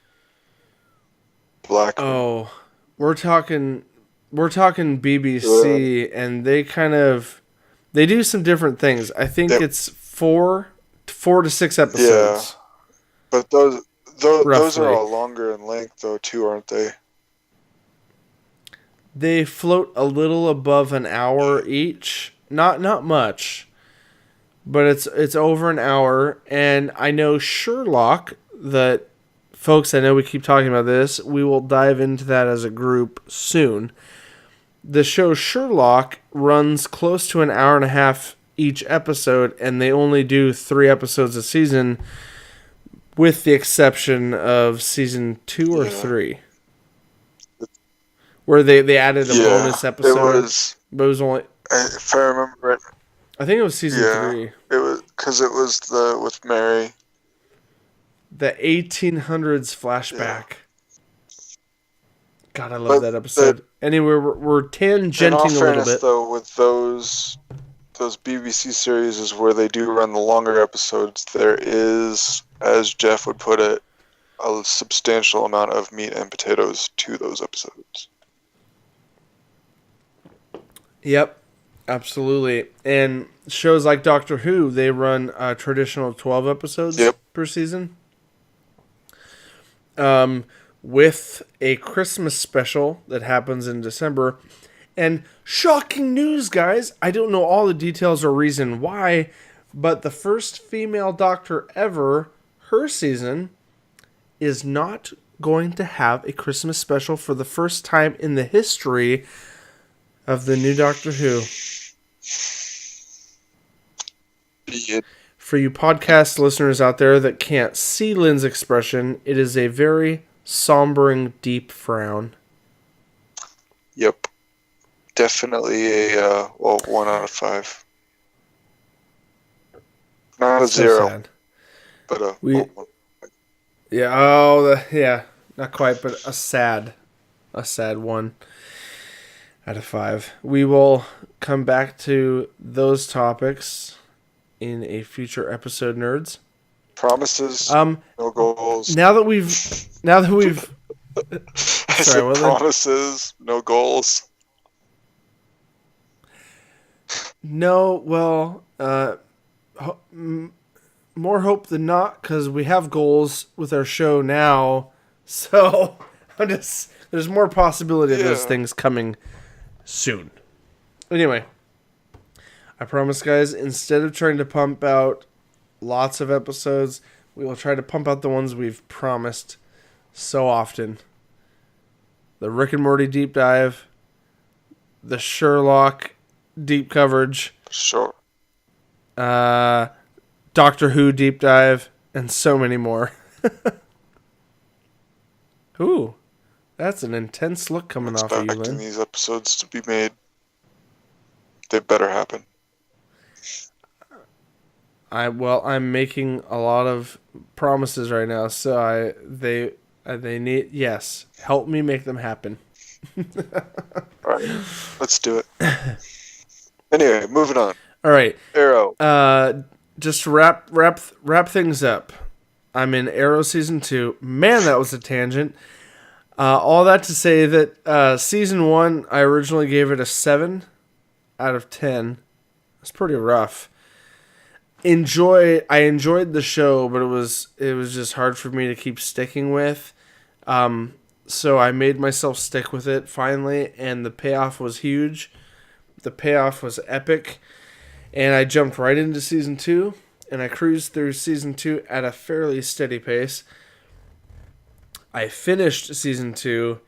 Black. Oh, we're talking BBC, and they do some different things. I think it's 4 to 6 episodes. Yeah, but those are all longer in length though too, aren't they? They float a little above an hour each. Not much, but it's over an hour. And I know Sherlock, that folks, I know we keep talking about this. We will dive into that as a group soon. The show Sherlock runs close to an hour and a half each episode, and they only do 3 episodes a season, with the exception of season 2 or 3. Where they added a bonus episode. But it was only... If I remember it... I think it was season 3. It was... Because it was with Mary. The 1800s flashback. Yeah. God, I love that episode. Anyway, we're tangenting a little bit. Though, with those BBC series is where they do run the longer episodes, there is, as Jeff would put it, a substantial amount of meat and potatoes to those episodes. Yep, absolutely. And shows like Doctor Who, they run a traditional 12 episodes per season. With a Christmas special that happens in December. And shocking news, guys. I don't know all the details or reason why, but the first female doctor ever, her season, is not going to have a Christmas special for the first time in the history of the new Doctor Who. For you podcast listeners out there that can't see Lynn's expression, it is a very sombering, deep frown. Yep. Definitely a 1 out of 5. Not a 0. Sad. But a 1. Yeah, not quite, but a sad 1 out of 5. We will come back to those topics in a future episode, nerds. Promises, no goals. Now that we've sorry, promises, no goals. No, well, more hope than not, because we have goals with our show now. So there's more possibility of those things coming soon. Anyway, I promise, guys, instead of trying to pump out lots of episodes, we will try to pump out the ones we've promised so often. The Rick and Morty deep dive, the Sherlock deep coverage, sure, Doctor Who deep dive, and so many more. Ooh, that's an intense look coming off of you, Lynn. Expecting these episodes to be made. They better happen. I'm making a lot of promises right now, so they need, yes, help me make them happen. All right, let's do it. Anyway, moving on. All right, Arrow. Just to wrap things up. I'm in Arrow season 2. Man, that was a tangent. All that to say that season 1, I originally gave it a 7 out of 10. It's pretty rough. enjoyed the show, but it was just hard for me to keep sticking with. So I made myself stick with it finally, and the payoff was huge. The payoff was epic, and I jumped right into season 2, and I cruised through season 2 at a fairly steady pace. I finished season 2,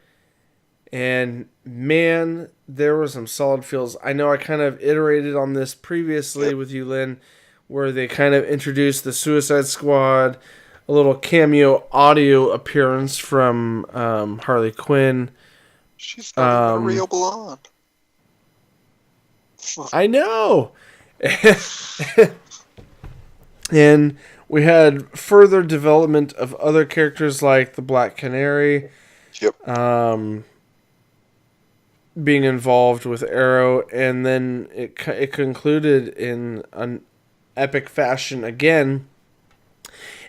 and man, there were some solid feels. I know I kind of iterated on this previously with you, Lynn, where they kind of introduced the Suicide Squad, a little cameo audio appearance from Harley Quinn. She's not even a real blonde. I know. And we had further development of other characters like the Black Canary. Yep. Being involved with Arrow, and then it concluded in an epic fashion again.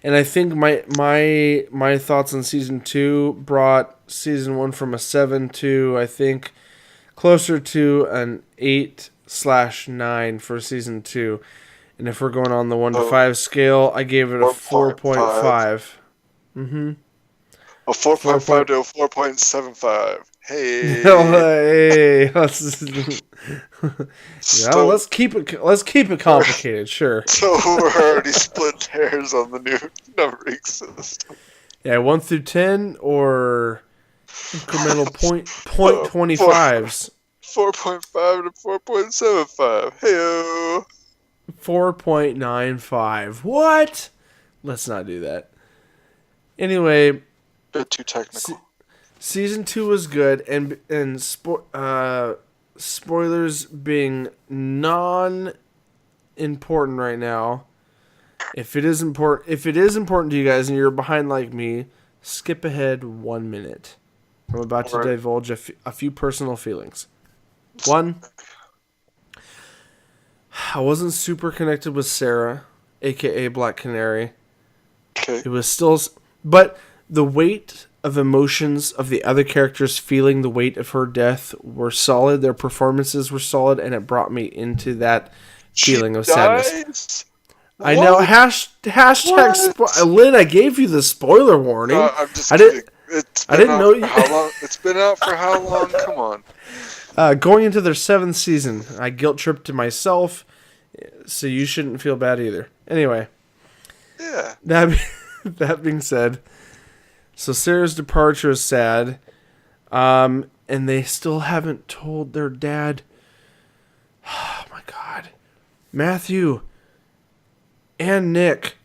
And I think my thoughts on season 2 brought season 1 from a 7 to, I think, closer to an 8/9 for season 2. And if we're going on the 1 to 5 scale, I gave it a 4.5. Mm-hmm. A 4.5 to a 4.75. Hey. Hey. Let's keep it complicated, sure. So we're already split hairs on the new numbering system. Yeah, 1 through 10 or incremental point 25s. 4.5 to 4.75. Hey-o. 4.95. What? Let's not do that. Anyway, Bit too technical. Season 2 was good, and spoilers being non-important right now. If it is important to you guys and you're behind like me, skip ahead 1 minute. I'm about to divulge a few personal feelings. 1, I wasn't super connected with Sarah, aka Black Canary. Okay. It was still, but the weight of emotions of the other characters feeling the weight of her death were solid. Their performances were solid, and it brought me into that feeling of sadness. What? I know. Hashtag Lynn, I gave you the spoiler warning. I'm just kidding. I didn't know you. How long? It's been out for how long? Come on. Going into their 7th season, I guilt tripped to myself, so you shouldn't feel bad either. Anyway. Yeah. That being said, so Sarah's departure is sad, and they still haven't told their dad. Oh my God, Matthew and Nick,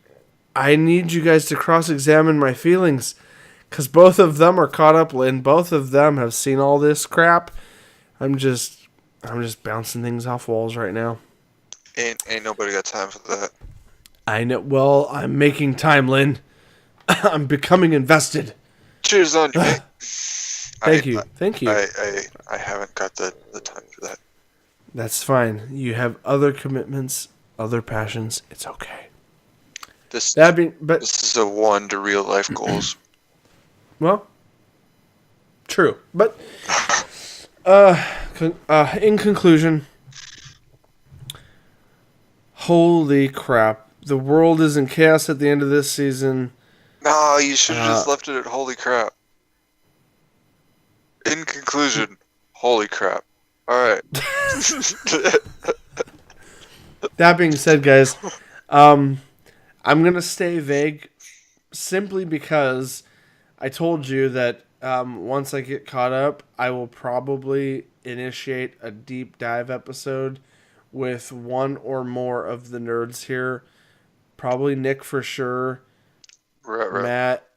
I need you guys to cross-examine my feelings, because both of them are caught up, Lynn. Both of them have seen all this crap. I'm just bouncing things off walls right now. Ain't nobody got time for that. I know. Well, I'm making time, Lynn. I'm becoming invested. Cheers on you, mate. Thank you. I haven't got the time for that. That's fine. You have other commitments, other passions. It's okay. This is a 1 to real life goals. Well, true. But in conclusion, holy crap. The world is in chaos at the end of this season. No, you should have just left it at holy crap. In conclusion, holy crap. Alright. That being said, guys, I'm going to stay vague simply because I told you that once I get caught up, I will probably initiate a deep dive episode with one or more of the nerds here. Probably Nick for sure. Right. Matt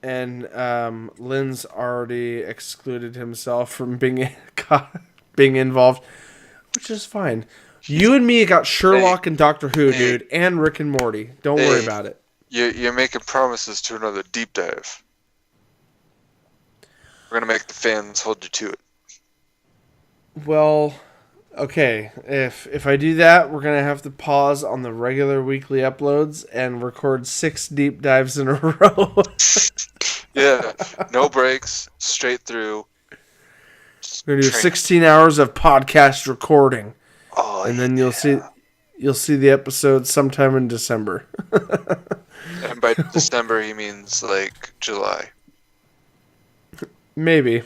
and Lynn's already excluded himself from being involved, which is fine. You and me got Sherlock and Doctor Who, dude, and Rick and Morty. Don't worry about it. You're making promises to another deep dive. We're gonna make the fans hold you to it. Well, okay. If I do that, we're gonna have to pause on the regular weekly uploads and record 6 deep dives in a row. Yeah, no breaks, straight through. We're gonna do 16 hours of podcast recording, and then you'll see. you'll see the episode sometime in December. And by December, he means like July. Maybe.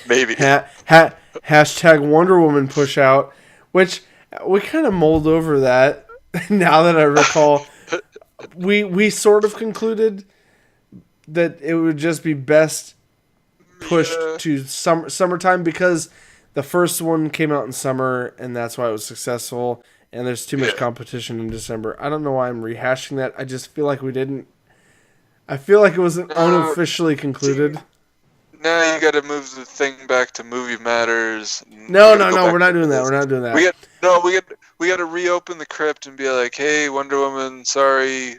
Maybe. Hashtag Wonder Woman push out, which we kind of mulled over that. Now that I recall, we sort of concluded that it would just be best pushed to summertime because the first one came out in summer and that's why it was successful. And there's too much competition in December. I don't know why I'm rehashing that. I just feel like we didn't. I feel like it was unofficially concluded. Now you got to move the thing back to Movie Matters. No, we're not doing that. We're not doing that. We got to reopen the crypt and be like, hey, Wonder Woman, sorry,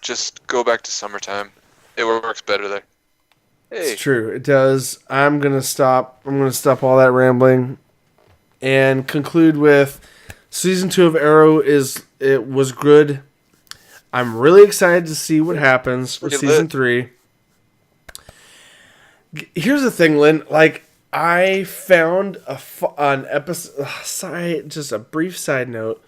just go back to summertime. It works better there. Hey. It's true. It does. I'm gonna stop all that rambling, and conclude with season 2 of Arrow. It was good. I'm really excited to see what happens for season 3. Here's the thing, Lynn. Like, I found an episode. Just a brief side note.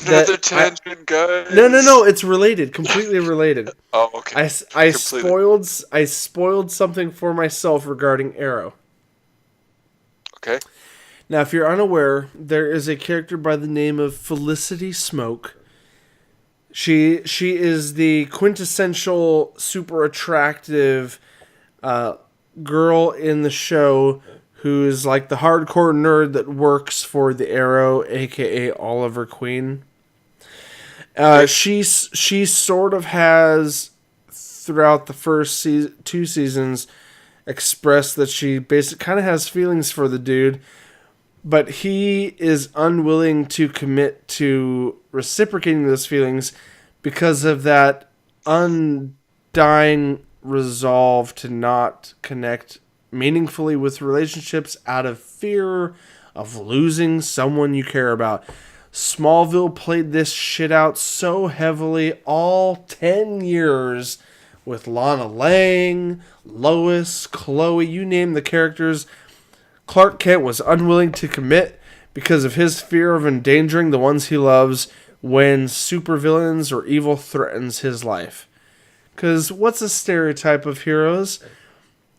Another tangent, guys. No. It's related. Completely related. Oh, okay. I spoiled something for myself regarding Arrow. Okay. Now, if you're unaware, there is a character by the name of Felicity Smoke. She is the quintessential super attractive girl in the show who's like the hardcore nerd that works for the Arrow, aka Oliver Queen. She sort of has throughout the first 2 seasons expressed that she basically kind of has feelings for the dude, but he is unwilling to commit to reciprocating those feelings because of that undying resolve to not connect meaningfully with relationships out of fear of losing someone you care about. Smallville played this shit out so heavily all 10 years with Lana Lang, Lois, Chloe, you name the characters. Clark Kent was unwilling to commit because of his fear of endangering the ones he loves when supervillains or evil threatens his life. Because what's a stereotype of heroes?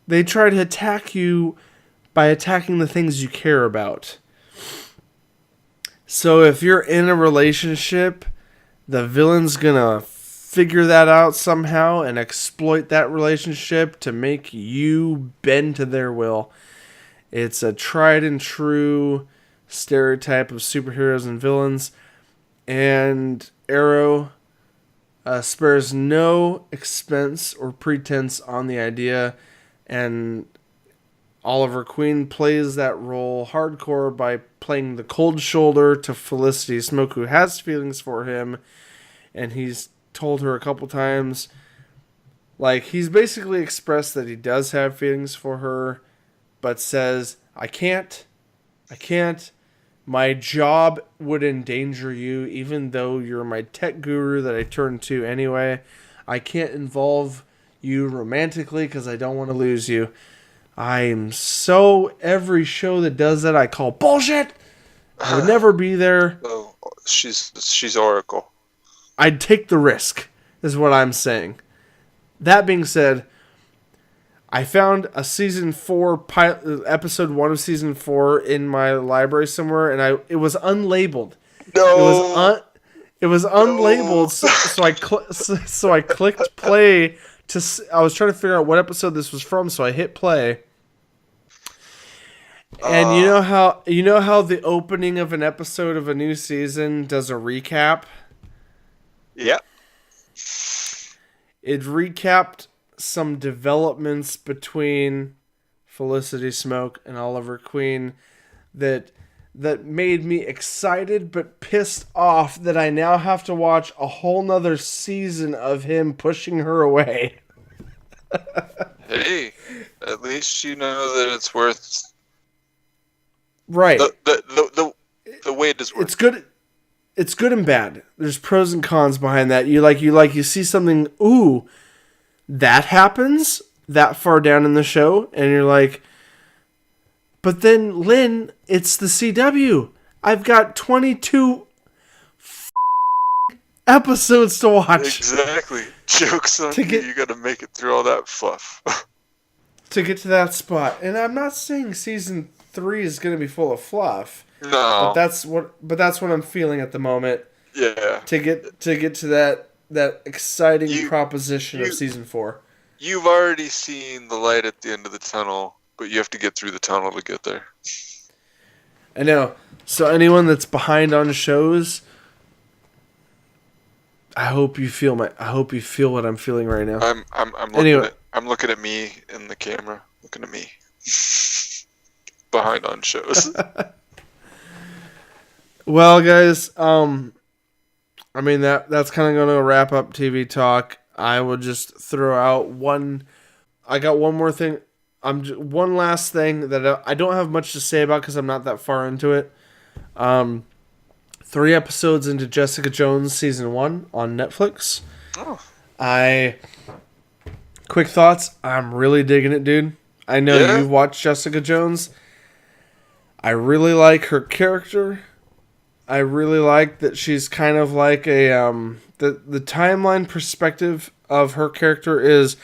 They try to attack you by attacking the things you care about. So if you're in a relationship, the villain's gonna figure that out somehow and exploit that relationship to make you bend to their will. It's a tried and true stereotype of superheroes and villains. And Arrow spares no expense or pretense on the idea, and Oliver Queen plays that role hardcore by playing the cold shoulder to Felicity Smoke, who has feelings for him, and he's told her a couple times, like, he's basically expressed that he does have feelings for her, but says, I can't, my job would endanger you, even though you're my tech guru that I turn to anyway. I can't involve you romantically because I don't want to lose you. Every show that does that I call bullshit. I would never be there. Oh, she's Oracle. I'd take the risk, is what I'm saying. That being said, I found a season 4 episode 1 of season 4 in my library somewhere, and it was unlabeled. No, it was unlabeled. So I clicked play I was trying to figure out what episode this was from, so I hit play. And you know how the opening of an episode of a new season does a recap? Yeah. It recapped some developments between Felicity Smoke and Oliver Queen that made me excited but pissed off that I now have to watch a whole nother season of him pushing her away. Hey, at least you know that it's worth. Right. The wait is worth. It's good. It's good and bad. There's pros and cons behind that. You see something, ooh, that happens that far down in the show, and you're like, but then, Lynn, it's the CW. I've got 22 episodes to watch. Exactly. Joke's on you. You gotta make it through all that fluff. To get to that spot. And I'm not saying season 3 is going to be full of fluff. No. But that's what I'm feeling at the moment. Yeah. To get to that exciting proposition of season 4. You've already seen the light at the end of the tunnel, but you have to get through the tunnel to get there. I know. So anyone that's behind on shows, I hope you feel what I'm feeling right now. I'm looking at me in the camera. Looking at me. Behind on shows. Well, guys, I mean that's kind of going to wrap up TV talk. I will just throw out one. I got one more thing. One last thing that I don't have much to say about because I'm not that far into it. 3 episodes into Jessica Jones season 1 on Netflix. Oh. Quick thoughts. I'm really digging it, dude. I know you've watched Jessica Jones. I really like her character. I really like that she's kind of like a the timeline perspective of her character is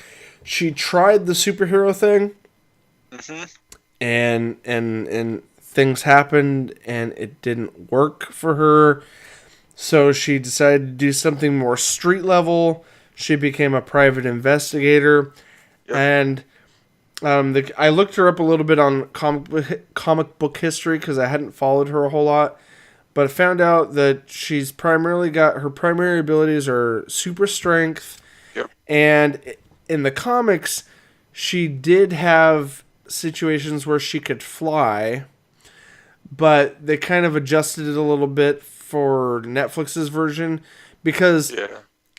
she tried the superhero thing, and things happened and it didn't work for her, so she decided to do something more street level. She became a private investigator, and I looked her up a little bit on comic book history because I hadn't followed her a whole lot. But I found out that she's primarily got her primary abilities are super strength. Yep. And in the comics, she did have situations where she could fly, but they kind of adjusted it a little bit for Netflix's version because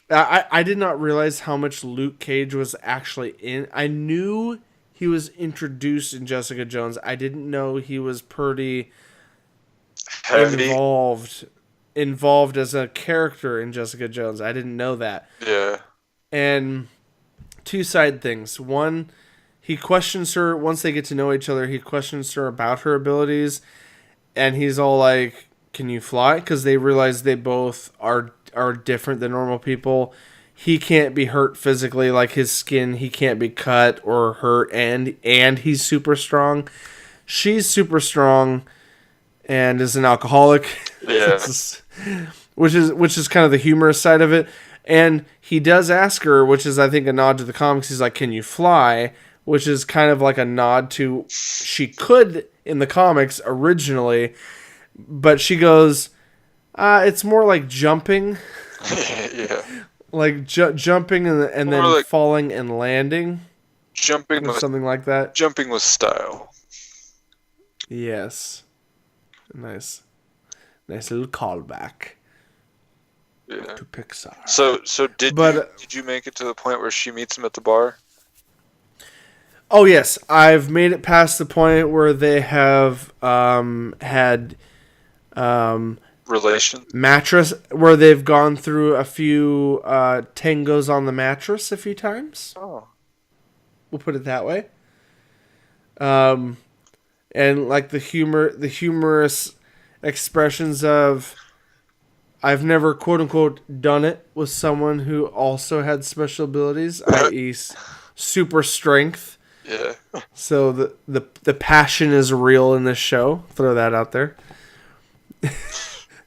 I did not realize how much Luke Cage was actually in. I knew he was introduced in Jessica Jones. I didn't know he was pretty involved as a character in Jessica Jones. I didn't know that. Yeah. And 2 side things. One, he questions her once they get to know each other. He questions her about her abilities, and he's all like, "Can you fly?" Because they realize they both are different than normal people. He can't be hurt physically, like his skin. He can't be cut or hurt, and he's super strong. She's super strong. And is an alcoholic, which is kind of the humorous side of it. And he does ask her, which is I think a nod to the comics. He's like, "Can you fly?" Which is kind of like a nod to she could in the comics originally, but she goes, "It's more like jumping, like jumping and then like falling and landing, jumping or something like that. Jumping with style." Yes. Nice little callback to Pixar. So did you make it to the point where she meets him at the bar? Oh yes, I've made it past the point where they have had relation mattress where they've gone through a few tangos on the mattress a few times. Oh, we'll put it that way. And like the humorous expressions of, I've never quote unquote done it with someone who also had special abilities, i.e. super strength. Yeah. So the passion is real in this show. Throw that out there.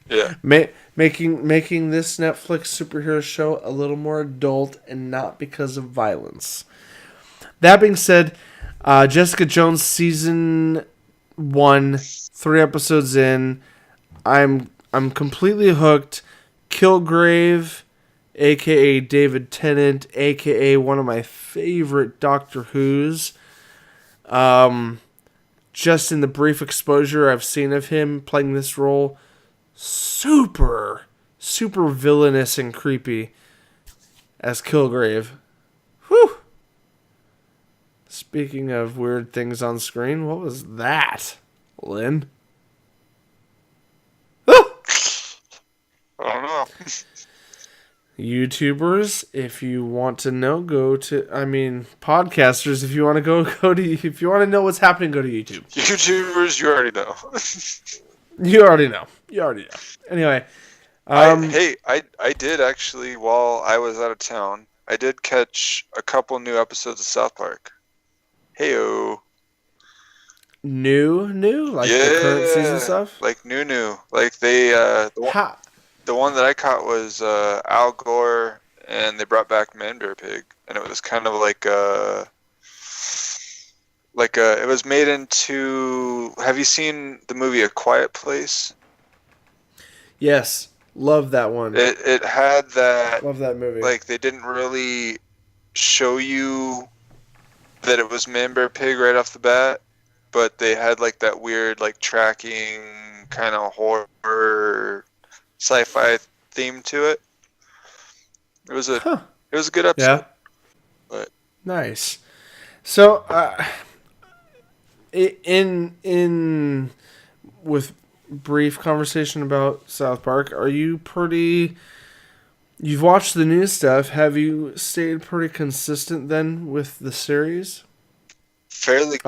Yeah. Making this Netflix superhero show a little more adult and not because of violence. That being said, Jessica Jones season 1, 3 episodes in, I'm completely hooked. Kilgrave, aka David Tennant, aka one of my favorite Doctor Who's. Just in the brief exposure I've seen of him playing this role, super villainous and creepy as Kilgrave. Whew. Speaking of weird things on screen, what was that, Lynn? Oh! I don't know. YouTubers, if you want to know, podcasters, if you want to if you want to know what's happening, go to YouTube. YouTubers, you already know. You already know. Anyway, I did actually, while I was out of town, I did catch a couple new episodes of South Park. Heyo. new, like the current season Yeah, stuff. like new. Like they Ha. the one that I caught was Al Gore, and they brought back Man Bear Pig, and it was kind of like it was made into. Have you seen the movie A Quiet Place? Yes, love that one. It had that. Love that movie. Like they didn't really show you that it was Man Bear Pig right off the bat, but they had like that weird like tracking kind of horror sci-fi theme to it. It was a good episode. Yeah. But nice. So in with brief conversation about South Park, are you pretty? You've watched the new stuff. Have you stayed pretty consistent then with the series? fairly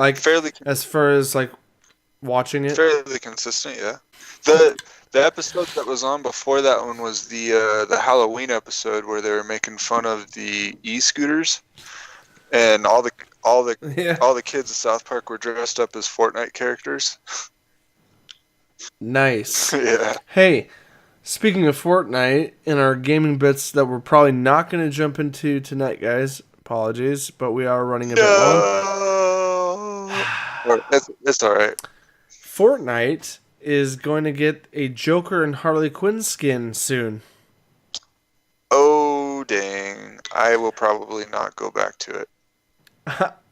as far as like watching it. fairly consistent, yeah. The episode that was on before that one was the Halloween episode where they were making fun of the e-scooters, and all the kids of South Park were dressed up as Fortnite characters. Nice. Yeah. Hey, speaking of Fortnite, in our gaming bits that we're probably not going to jump into tonight, guys. Apologies, but we are running a bit long. It's all right. Fortnite is going to get a Joker and Harley Quinn skin soon. Oh, dang. I will probably not go back to it.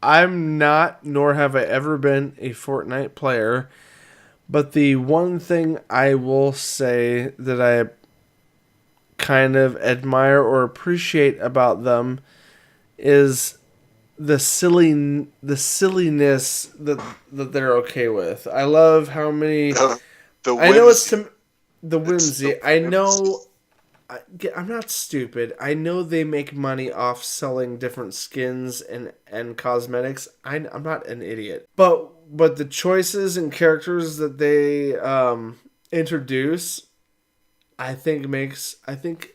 I'm not, nor have I ever been, a Fortnite player. But the one thing I will say that I kind of admire or appreciate about them is the silliness that they're okay with. I love how many. The I know it's the It's whimsy. so I know. I'm not stupid. I know they make money off selling different skins and cosmetics. I'm not an idiot. But the choices and characters that they introduce, I think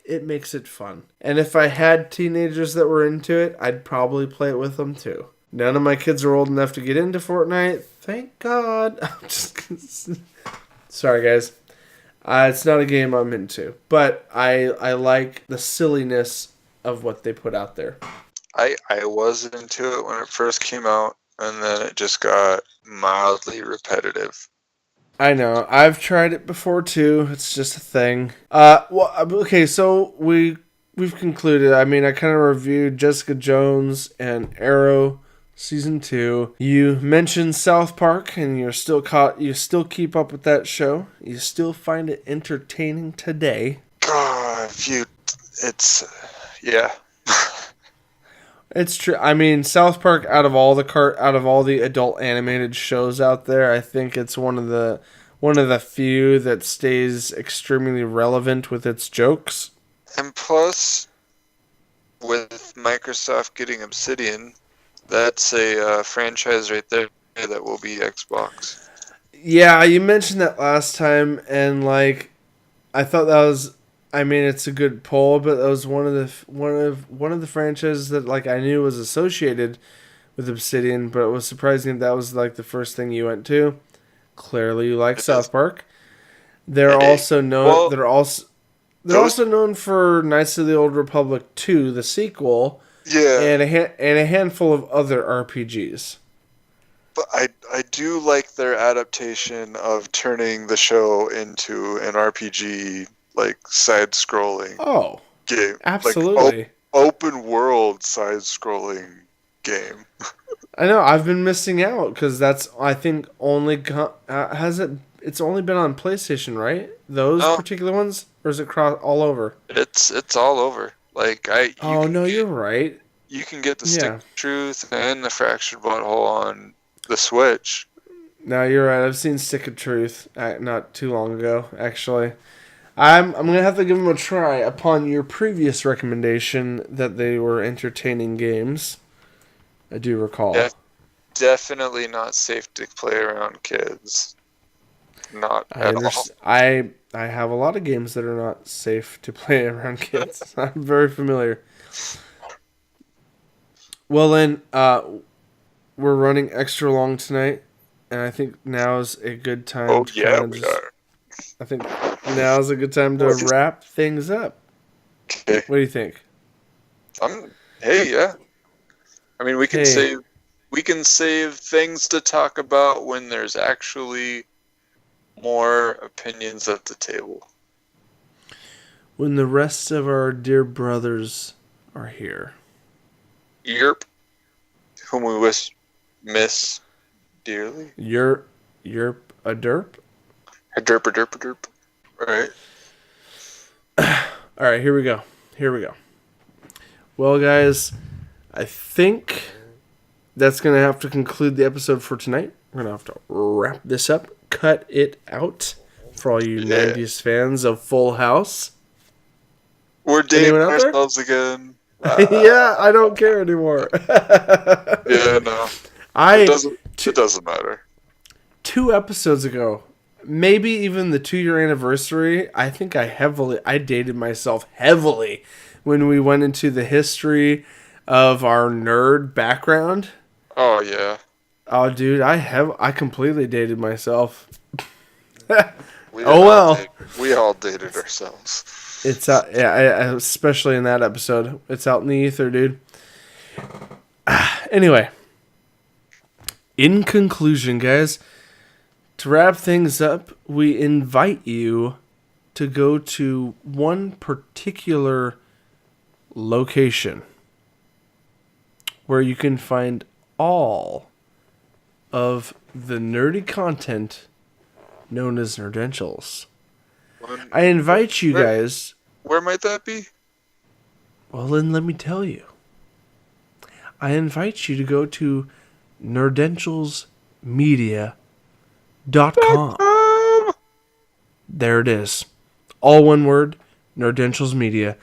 it makes it fun. And if I had teenagers that were into it, I'd probably play it with them too. None of my kids are old enough to get into Fortnite. Thank God. I'm just sorry, guys. It's not a game I'm into, but I like the silliness of what they put out there. I was into it when it first came out, and then it just got mildly repetitive. I know. I've tried it before too. It's just a thing. Well, okay. So we've concluded. I mean, I kind of reviewed Jessica Jones and Arrow season 2. You mentioned South Park, and you're still caught. You still keep up with that show. You still find it entertaining today. God, yeah. It's true. I mean, South Park, out of all the adult animated shows out there, I think it's one of the few that stays extremely relevant with its jokes. And plus, with Microsoft getting Obsidian, that's a franchise right there that will be Xbox. Yeah, you mentioned that last time, and like, I thought that was. I mean, it's a good poll, but that was one of the franchises that like I knew was associated with Obsidian, but it was surprising that was like the first thing you went to. Clearly, you like South Park. They're also known. They're also known for Knights of the Old Republic 2, the sequel. Yeah, and a handful of other RPGs. But I do like their adaptation of turning the show into an RPG, like side-scrolling game. Absolutely. Like, open world side-scrolling game. I know. I've been missing out because that's I think only has it. It's only been on PlayStation, right? Those particular ones, or is it all over? It's all over. Like you're right. You can get the Stick of Truth and the Fractured Butthole on the Switch. No, you're right. I've seen Stick of Truth not too long ago, actually. I'm gonna have to give them a try upon your previous recommendation that they were entertaining games. I do recall. Definitely not safe to play around kids. Not I at all. understand. I have a lot of games that are not safe to play around kids. I'm very familiar. Well, then, we're running extra long tonight, and I think now's a good time Oh to yeah, kind of we just. are. I think now's a good time to wrap things up. Okay. What do you think? Hey, yeah. I mean, Hey, we can save things to talk about when there's actually more opinions at the table. when the rest of our dear brothers are here. Yerp, whom we miss dearly. You're a derp. A derp, a derp, a derp. Right. All right, here we go. Here we go. Well, guys, I think that's going to have to conclude the episode for tonight. We're going to have to wrap this up, cut it out for all you 90s fans of Full House. We're dating ourselves again. Yeah, I don't care anymore. Yeah, no. It doesn't matter. 2 episodes ago, maybe even the 2-year anniversary, I think I dated myself heavily when we went into the history of our nerd background. Oh yeah. Oh dude, I completely dated myself. Well. We all dated ourselves. It's out, yeah, especially in that episode. It's out in the ether, dude. Anyway, in conclusion, guys, to wrap things up, we invite you to go to one particular location where you can find all of the nerdy content known as Nerdentials. I invite you guys. Where might that be? Well, then let me tell you. I invite you to go to nerdentialsmedia.com. There it is. All one word, Nerdentials Media.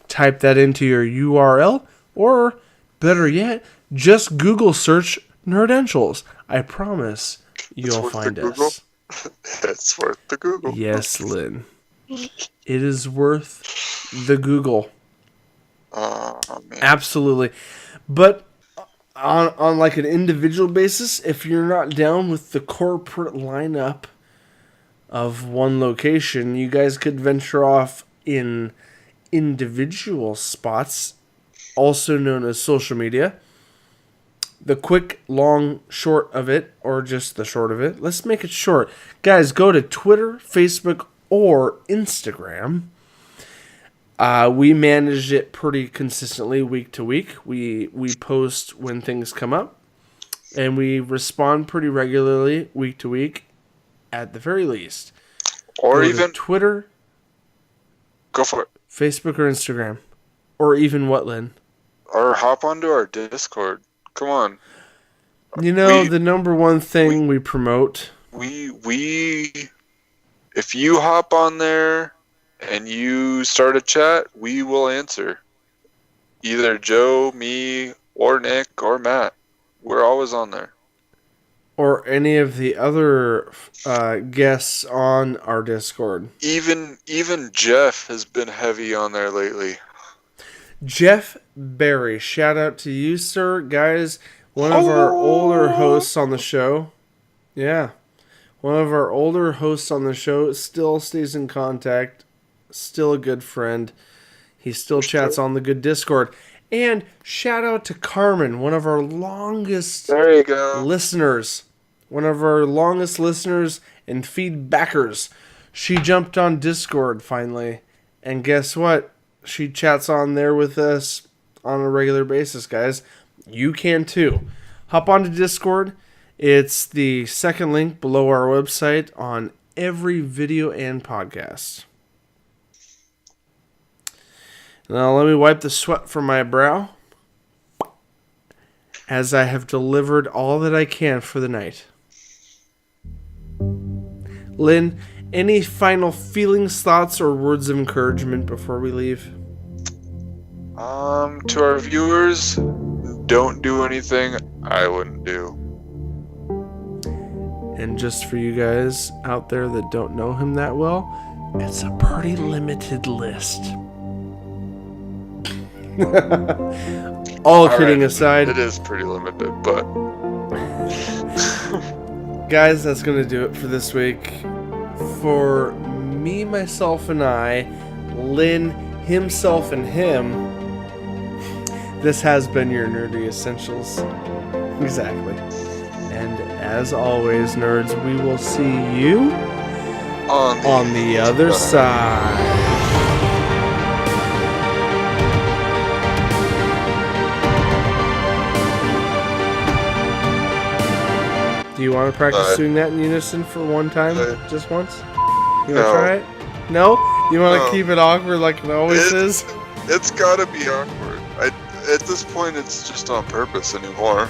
Type that into your URL, or better yet, just Google search Nerdentials. I promise you'll find us. It's worth the Google. Yes, Lynn. It is worth the Google. Oh, man. Absolutely. But on like an individual basis, if you're not down with the corporate lineup of one location, you guys could venture off in individual spots, also known as social media. The quick, long, short of it, or just the short of it. Let's make it short. Guys, go to Twitter, Facebook, or Instagram. We manage it pretty consistently week to week. We post when things come up, and we respond pretty regularly week to week, at the very least. Or go even to Twitter. Go for it. Facebook or Instagram, or even what, Lynn? Or hop onto our Discord. Come on. You know, the number one thing we promote. If you hop on there and you start a chat, we will answer. Either Joe, me, or Nick, or Matt. We're always on there. Or any of the other guests on our Discord. Even Jeff has been heavy on there lately. Jeff Berry, shout out to you, sir. Guys, one of our older hosts on the show. Yeah. One of our older hosts on the show still stays in contact. Still a good friend. He still chats on the good Discord. And shout out to Carmen, one of our longest listeners. One of our longest listeners and feedbackers. She jumped on Discord finally. And guess what? She chats on there with us on a regular basis, guys. You can too. Hop onto Discord. It's the second link below our website on every video and podcast. Now let me wipe the sweat from my brow as I have delivered all that I can for the night. Lynn, any final feelings, thoughts, or words of encouragement before we leave? To our viewers, don't do anything I wouldn't do. And just for you guys out there that don't know him that well, it's a pretty limited list. All kidding aside. It is pretty limited, but... Guys, that's going to do it for this week. For me, myself, and I, Lynn, himself, and him, this has been your Nerdy Essentials. Exactly. And as always, nerds, we will see you on the other side. Do you want to practice doing that in unison for one time? Just once? You want to try it? No? You want to keep it awkward like it always is? It's gotta be awkward. At this point, it's just on purpose anymore.